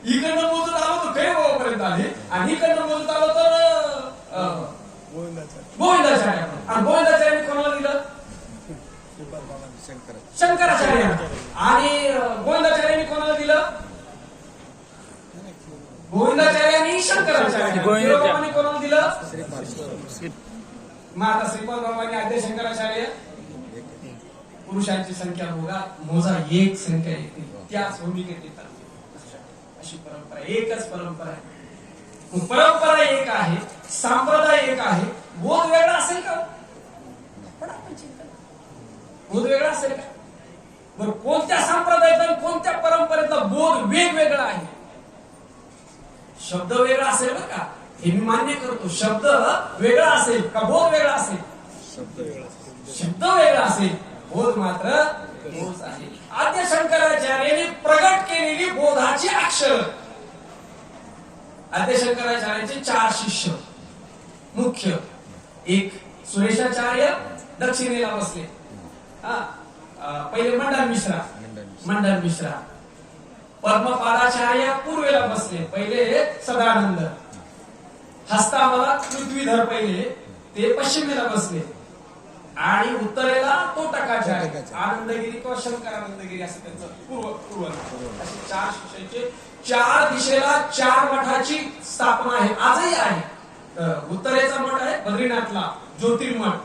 इकडनं मोजत आलो तर केरोबाबापर्यंत आले आणि इकडनं मोजत आलो तर गोविंदाचार्य. आणि गोविंदाचार्यांनी कोणाला दिलं? शंकराचार्य. आणि गोविंदाचार्यांनी कोणाला दिलं? गोविंदाचार्यांनी शंकराचार्य. कोणाला दिलं? मग आता श्रीपाद बाबांनी आद्य शंकराचार्य. पुरुषांची संख्या मोजा एक संख्या येते त्याच भूमिकेत येतात. अशी परंपरा एकच परंपरा आहे. परंपरा एक आहे, संप्रदाय एक आहे. बोध वेगळा असेल का? पण आपण चिंता बोध वेगळा असेल का? बरं कोणत्या संप्रदायात कोणत्या परंपरेतला बोध वेगवेगळा आहे. शब्द वेगळा असेल बरं का, हे मी मान्य करतो. शब्द वेगळा असेल का बोध वेगळा असेल? शब्द वेगळा असेल, बोध मात्र तोच आहे. आद्य शंकराचार्यांनी प्रगट केलेली बोधाची अक्षर. आद्य शंकराचार्यांचे 4 शिष्य मुख्य. एक सुरेशाचार्य दक्षिणेला बसले. पहिले मंडन मिश्रा. पद्मपादाचार्य पूर्वेला बसले. पहिले सदानंद. हस्तामला पृथ्वीधर पहिले ते पश्चिमेला बसले. आणि उत्तरेला तोटकाचार्य आनंदगिरी किंवा शंकरानंदगिरी असं त्यांचं पूर्व. असे 4 शिष्यांचे 4 दिशेला 4 मठाची स्थापना आहे. आजही आहे. उत्तरेचा मठ आहे बद्रीनाथला ज्योतिर्मठ.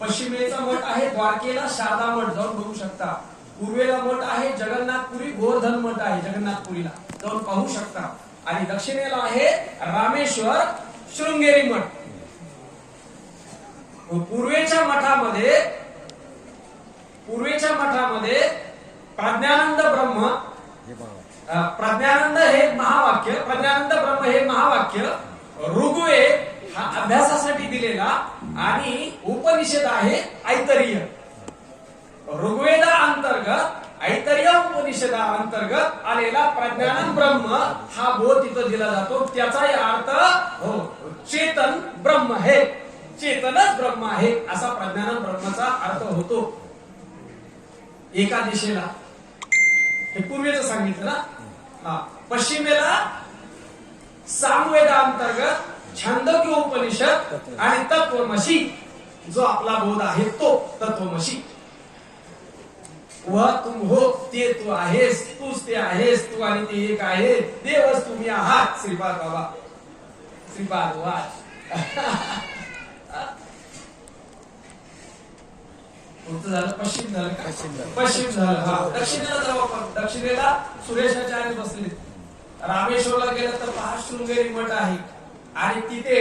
पश्चिमेचा मठ आहे द्वारकेला शारदा मठ, जाऊन बघू शकता. पूर्वेला मठ आहे जगन्नाथपुरी, गोवर्धन मठ आहे जगन्नाथपुरीला, जाऊन पाहू शकता. आणि दक्षिणेला आहे रामेश्वर शृंगेरी मठ. पूर्वेच्या मठामध्ये प्रज्ञानंद ब्रह्म, प्रज्ञानंद हे महावाक्य, प्रज्ञानंद ब्रह्म हे महावाक्य, ऋग्वेद हा अभ्यासासाठी दिलेला आणि उपनिषद आहे ऐतरीय. ऋग्वेदा अंतर्गत ऐतरीय उपनिषदा अंतर्गत आलेला प्रज्ञानंद ब्रह्म हा बोध तिथं दिला जातो. त्याचाही अर्थ हो चेतन ब्रह्म हे, चेतनच ब्रह्म आहे असा प्रज्ञानंद ब्रह्माचा अर्थ होतो. एका दिशेला हे पूर्वेचं सांगितलं ना, पश्चिमेला सामवेदा अंतर्गत छांदोग्य उपनिषद आणि तत्वमसी जो आपला बोध आहे तो तत्वमसी. वह तुम हो, ते तू आहेस, तूच ते आहेस, तू आणि ते एक आहे, देवच तुम्ही आहात. श्रीपाद बाबा, श्रीपाद वाच. झालं पश्चिम झालं का? पश्चिम झालं. हा दक्षिणेला जाऊ आपण. दक्षिणेला सुरेशाचार्य बसले. रामेश्वरला गेलं तर पहा शृंगेरी मठ आहे आणि तिथे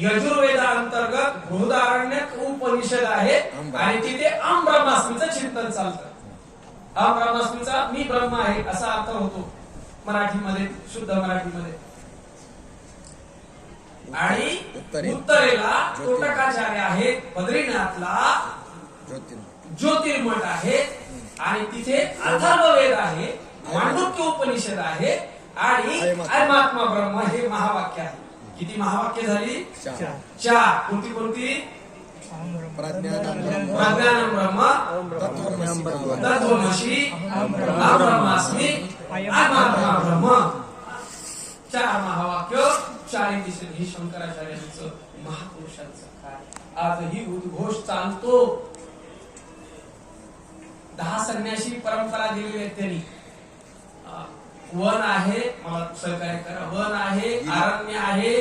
यजुर्वेदा अंतर्गत बृहदारण्यक उपनिषद आहे आणि तिथे अहम ब्रह्मास्मीचं चिंतन चालतं. अहम ब्रह्मास्मीचा मी ब्रह्म आहे असा अर्थ होतो मराठीमध्ये, शुद्ध मराठीमध्ये. आणि उत्तरेला तोटकाचार्य आहेत, बद्रीनाथला ज्योतिर्मठ आहे आणि तिथे अथर्ववेद आहे, मांडुक्य उपनिषद आहे आणि अयमात्मा ब्रह्म हे महावाक्य आहे. किती महावाक्य झाली? 4. कोणती? प्रज्ञानम ब्रह्म, तत्वमसी, ब्रह्मास्मी, अयमात्मा ब्रह्म. 4 महावाक्य, 4 दिशेने. ही शंकराचार्यांचं महापुरुषांचं कार्य आजही उद्घोष चालतो. 10 संन्यासी परंपरा दिलेली आहे त्यांनी. वन आहे, मला सहकार्य करा, वन आहे, अरण्य आहे,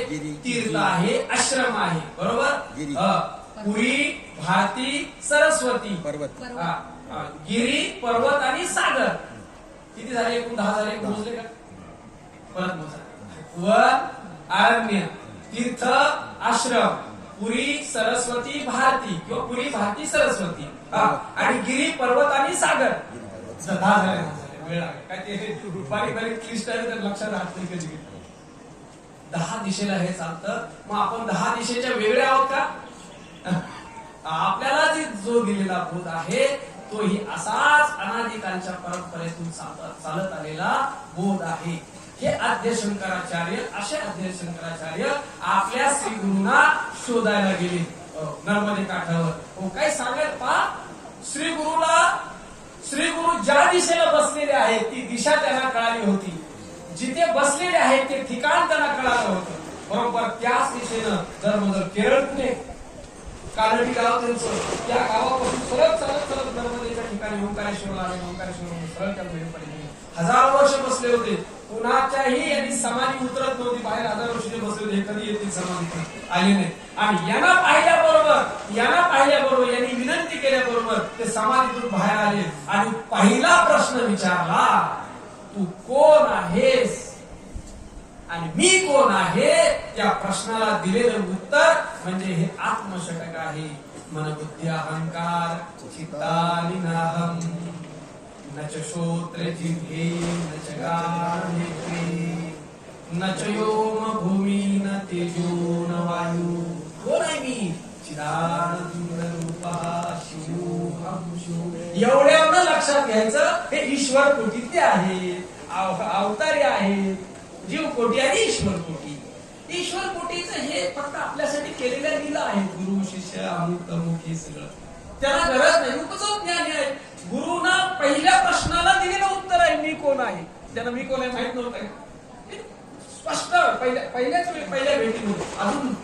तीर्थ आहे, आश्रम आहे, बरोबर. पुरी, भारती, सरस्वती, पर्वत, गिरी, पर्वत आणि सागर. किती झाले? एकूण 10 झाले. मोजले का? परत मोजा. वन, अरण्य, तीर्थ, आश्रम, पुरी, सरस्वती, भारती किंवा पुरी, भारती, सरस्वती आणि गिरी, पर्वत आणि सागर. 10 झाले. वेळ लागेल काय ते बारीक क्लिष्ट आहे तर लक्षात राहत नाही कधी. 10 दिशेला हे चालतं. मग आपण 10 दिशेच्या वेगळ्या आहोत का? आपल्याला जो दिलेला बोध आहे तोही असाच अनादिकालच्या परंपरेतून चालत आलेला बोध आहे. हे आद्य शंकराचार्य, असे आद्य शंकराचार्य आपल्या श्री गुरुंना शोधायला गेले नर्मदे काठावर. हो काय सांगत पहा, श्री गुरु ज्या दिशेला बसलेले आहेत ती दिशा त्यांना कळाली होती, जिथे बसलेले आहेत ते ठिकाण त्यांना कळालं होतं. बरोबर त्याच दिशेनं जर केरळ पुणे कानडी गाव त्यांचं, त्या गावापासून सरळ चालत नर्मदेच्या ठिकाणी ओंकारेश्वरला आले. ओंकारेश्वर सरळ त्या वेळेपर्यंत हजारो वर्ष बसले होते. कुणाच्याही यांनी समाधी उतरत नव्हती बाहेर. 1000 वर्ष बसले होते, कधी येतील समाधी आले नाही. आणि यांना पाहिल्याबरोबर यांनी विनंती केल्याबरोबर ते समाधीतून बाहेर आले आणि पहिला प्रश्न विचारला, तू कोण आहेस आणि मी कोण आहे? त्या प्रश्नाला दिलेलं उत्तर म्हणजे हे आत्मषटक आहे. मन बुद्धी अहंकार चित्तानिनाहम न च श्रोत्र जिह्वे न च गान नेत्रे न च व्योम भूमी न तेजो न वायू. कोण आहे मी? चिदानंद रूपः शिवोऽहं शिव. एवढ्यावर लक्षात घ्यायचं हे ईश्वर कोटीतले आहे, अवतारी आहे. जीव कोटी आणि ईश्वर कोटी. ईश्वर कोटीचं हे फक्त आपल्यासाठी केलेल्या लीला आहे. गुरु शिष्य अमुक तमुक हे सगळं त्याला गरज नाही. उपजत ज्ञान आहे. गुरुना पहिल्या प्रश्नाला दिलेलं उत्तर आहे मी कोण आहे. त्यांना मी कोण आहे माहित नव्हतं. स्पष्ट पहिल्या भेटीमध्ये अजून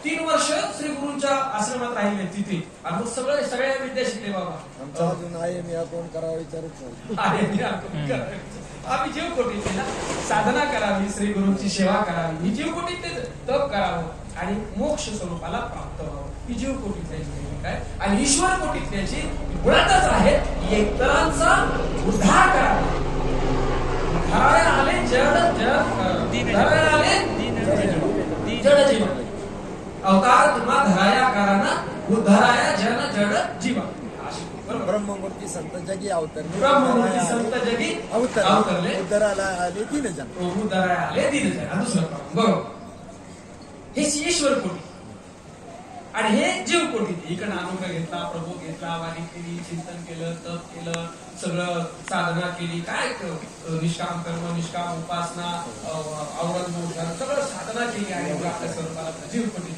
3 वर्ष श्री गुरूंच्या आश्रमात राहिले तिथे. अजून सगळ्या विद्या शिकले बाबा. आमचा अजून आहे मी आपण करावं विचारत आम्ही जीव कोटीचे ना, साधना करावी, श्री गुरूंची सेवा करावी, ही जीव कोटीत तप करावं आणि मोक्ष स्वरूपाला प्राप्त व्हावं ही जीव कोटीतल्याची भूमिका आहे. आणि ईश्वर कोटीतल्याची मुळातच आहे इतरांचा उद्धार करा. धराया आले धराया आले जड जीवन. अवतार तुम्हा धराया कारणा उद्धराया जन जड जीवन. ब्रह्ममूर्ती संत जगी अवतरले ब्रह्ममूर्ती संत जगी अवतरले उद्धराला आले तीन जण. उद्धराया आले दीन जन. दुसरं बरोबर. हे ईश्वर कोटी आणि हे जीव कोटी. इकडे अनुभव घेतला, प्रभू घेतला, वाणी केली, चिंतन केलं, तप केलं, सगळं साधना केली, काय निष्काम कर्म, निष्काम उपासना, औरंगजेब सगळं साधना केली आणि आपल्या स्वरूपाला जीव कोटी.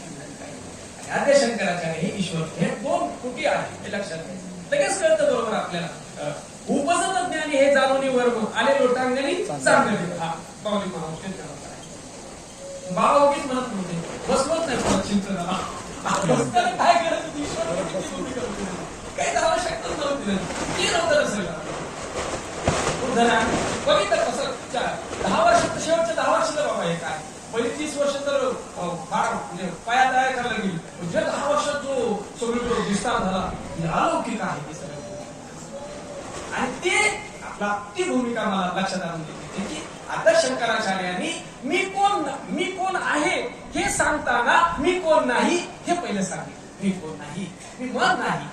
आणि आद्य शंकराचार्य हे ईश्वर. हे दोन कोटी आहे हे लक्षात घ्यायचं. लगेच कळतं बरोबर आपल्याला. उपसत ज्ञानी हे जाणून वर्म आले लोटांगणी चांगले. हा पावली महाराष्ट्र बाबागीच म्हणत नव्हते, बसवत नाही परत चिंतनाला. काय करत ईश्वर काही आवश्यकताच नव्हती. ती नव्हतं सगळं. बघितलं कसं 10 वर्षात शेवटच्या 10 वर्षाला बाबा हे काय पहिली 30 वर्ष तर फार म्हणजे पाया तयार करायला गेली. म्हणजे 10 वर्षात जो सगळीकडे विस्तार झाला अलौकिक आहे ते सगळं. आणि ते आपला ती भूमिका मला लक्षात आणून देते की आता शंकराचार्यांनी मी कोण आहे हे सांगताना मी कोण नाही हे पहिलं सांगितलं. मी कोण नाही, मी मन नाही.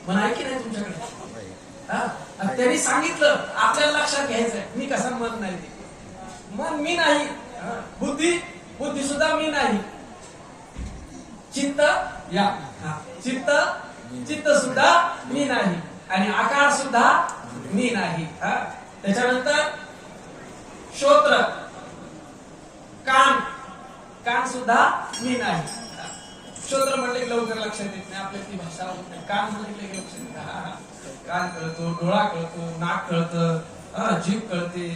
मन आहे की नाही तुमच्याकडे? त्यांनी सांगितलं आपल्याला लक्षात घ्यायचंय मी कसा मन नाही. मन मी नाही. बुद्धी सुद्धा मी नाही. चित्त चित्त सुद्धा मी नाही. आणि आकार सुद्धा मी नाही. त्याच्यानंतर श्रोत्र कान सुद्धा मी नाही. श्रोत्र म्हणले की लवकर लक्षात येत नाही आपल्या ती भाषा होत नाही. कान म्हणले की लक्षात येत. कान कळतो, डोळा कळतो, नाक कळतं, जीभ कळते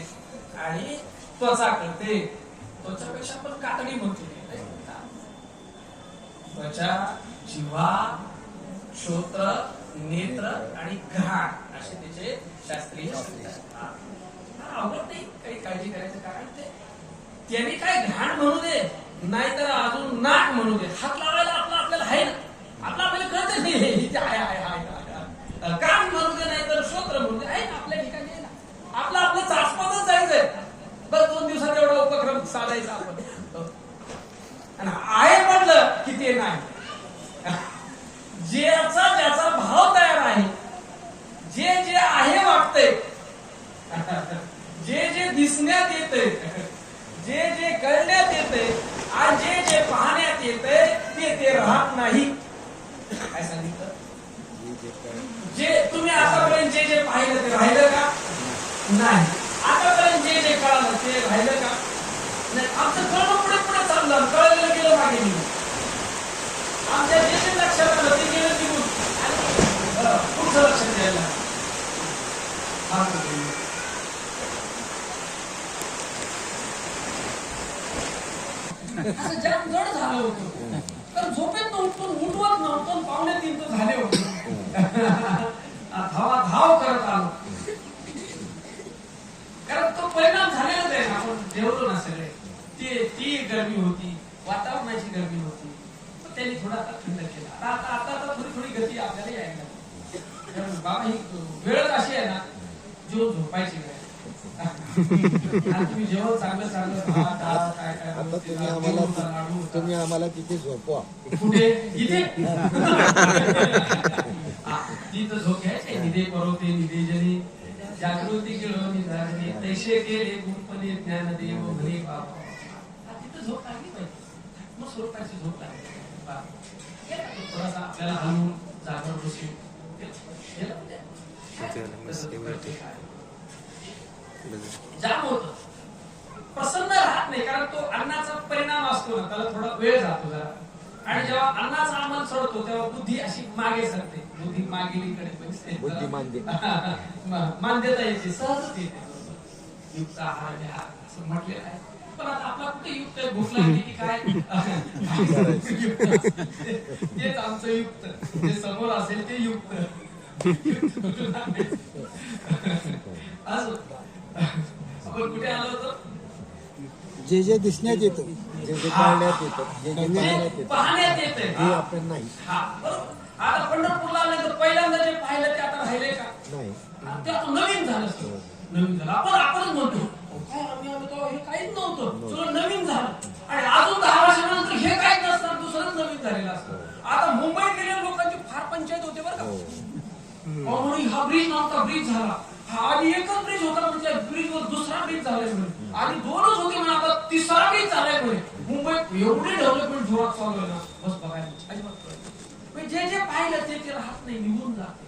आणि त्वचा कळते. त्वचापेक्षा पण कातडी म्हणतो. त्वचा, जिव्हा, श्रोत्र, नेत्र आणि घ्राण असे त्याचे शास्त्रीय शब्द आहेत. अवघड नाही काही काळजी करायचं कारण त्यांनी काय घाण म्हणू दे नाहीतर अजून नाक म्हणू दे. हात लावायला आपल्याला आहे ना. आपल्याला कळत नाही कान म्हणू दे नाहीतर श्रोत्र म्हणू दे आहे ना आपल्या ठिकाणी आहे ना. आपलं चाचपतच जायचंय. बरं 2 दिवसात एवढा उपक्रम साधायचा आपण. आणि आहे म्हटलं की ते नाही. ज्याचा भाव तयार आहे, जे आहे वाटतंय, जे दिसण्यात येते, जे कळण्यात येते आणि जे पाहण्यात येते ते राहत नाही. काय सांगितलं? जे तुम्ही आतापर्यंत जे पाहिलं ते राहिलं का? नाही. आतापर्यंत जे कळालं ते राहिलं का? नाही. आमचं कळणं पुढे चाललं, कळलेलं गेलं मागे निघून. आमच्या जे लक्षात आलं ते गेलं निघून आणि पुढचं लक्षात द्यायला असं जाम जड झालं होतं. तर झोपेत उठवत नव्हतं. 2:45 तर झाले होते. धाव करत आलो. कारण तो परिणाम झालेलाच आहे. आपण जेवलो ना सगळे. ती गरमी होती, वातावरणाची गरमी होती. त्यांनी थोडा थंड केला. आता थोडी गती आपल्याला यायला लागली. बाबा ही वेळच अशी आहे ना जो झोपायची वेळ. तुम्ही जेव्हा चांगलं तुम्ही आम्हाला तिथे झोपवा. कुठे? इथे तिथं झोप घ्यायचे. निधे परवते निधे जनी जागृती केलो निधारणे तैसे केले गुणपणे ज्ञानदेव म्हणे बाबा. तिथं झोप लागली पाहिजे. मग स्वरूपाची झोप लागली. थोडासा आपल्याला हलवून जागर बसून जाम होत. प्रसन्न राहत नाही कारण तो अन्नाचा परिणाम असतो ना. त्याला थोडा वेळ जातो जरा. आणि जेव्हा अन्नाचा अंमल सोडतो तेव्हा बुद्धी अशी मागे सरते. बुद्धी मागेलीकडे बुद्धी मांदे मान्यता येते, सहजच येते. युक्त आहार घ्या असं म्हटलेलं आहे. पण आता आपला कुठे युक्त आहे? भूक लागली की काय तेच आमचं युक्त. जे समोर असेल ते युक्त. आपण कुठे आलो होतो? जे दिसण्यात येतं जे जे पाळण्यात येतं जे जे पाळण्यात ते येतं पाहण्यात येते हे आपण नाही हा बरोबर. आता पंढरपूरला आले तर पहिल्यांदा जे पाहिलं ते आता राहिले का? नाही ते आता नवीन झालं सगळं. नवीन झालं आपणच म्हणतो काय आम्ही आलो तेव्हा हे काहीच नव्हतं सगळं नवीन झालं आणि अजून 10 वर्षानंतर हे काहीच नसणार दुसरंच नवीन झालेलं असतं. आता मुंबईत गेलेल्या लोकांची फार पंचायत होते बरं का. म्हणून हा ब्रिज नव्हता ब्रिज झाला हा आधी एकच ब्रिज होता म्हणजे ब्रिजवर दुसरा ब्रिज झालाय म्हणे आधी 2च होते म्हणे आता 3रा ब्रिज झालाय म्हणे. मुंबईत एवढी डेव्हलपमेंट जोरात चालू आहे ना बस बघायला अजिबात कळत नाही. जे जे पाहिलं ते राहत नाही निघून जाते.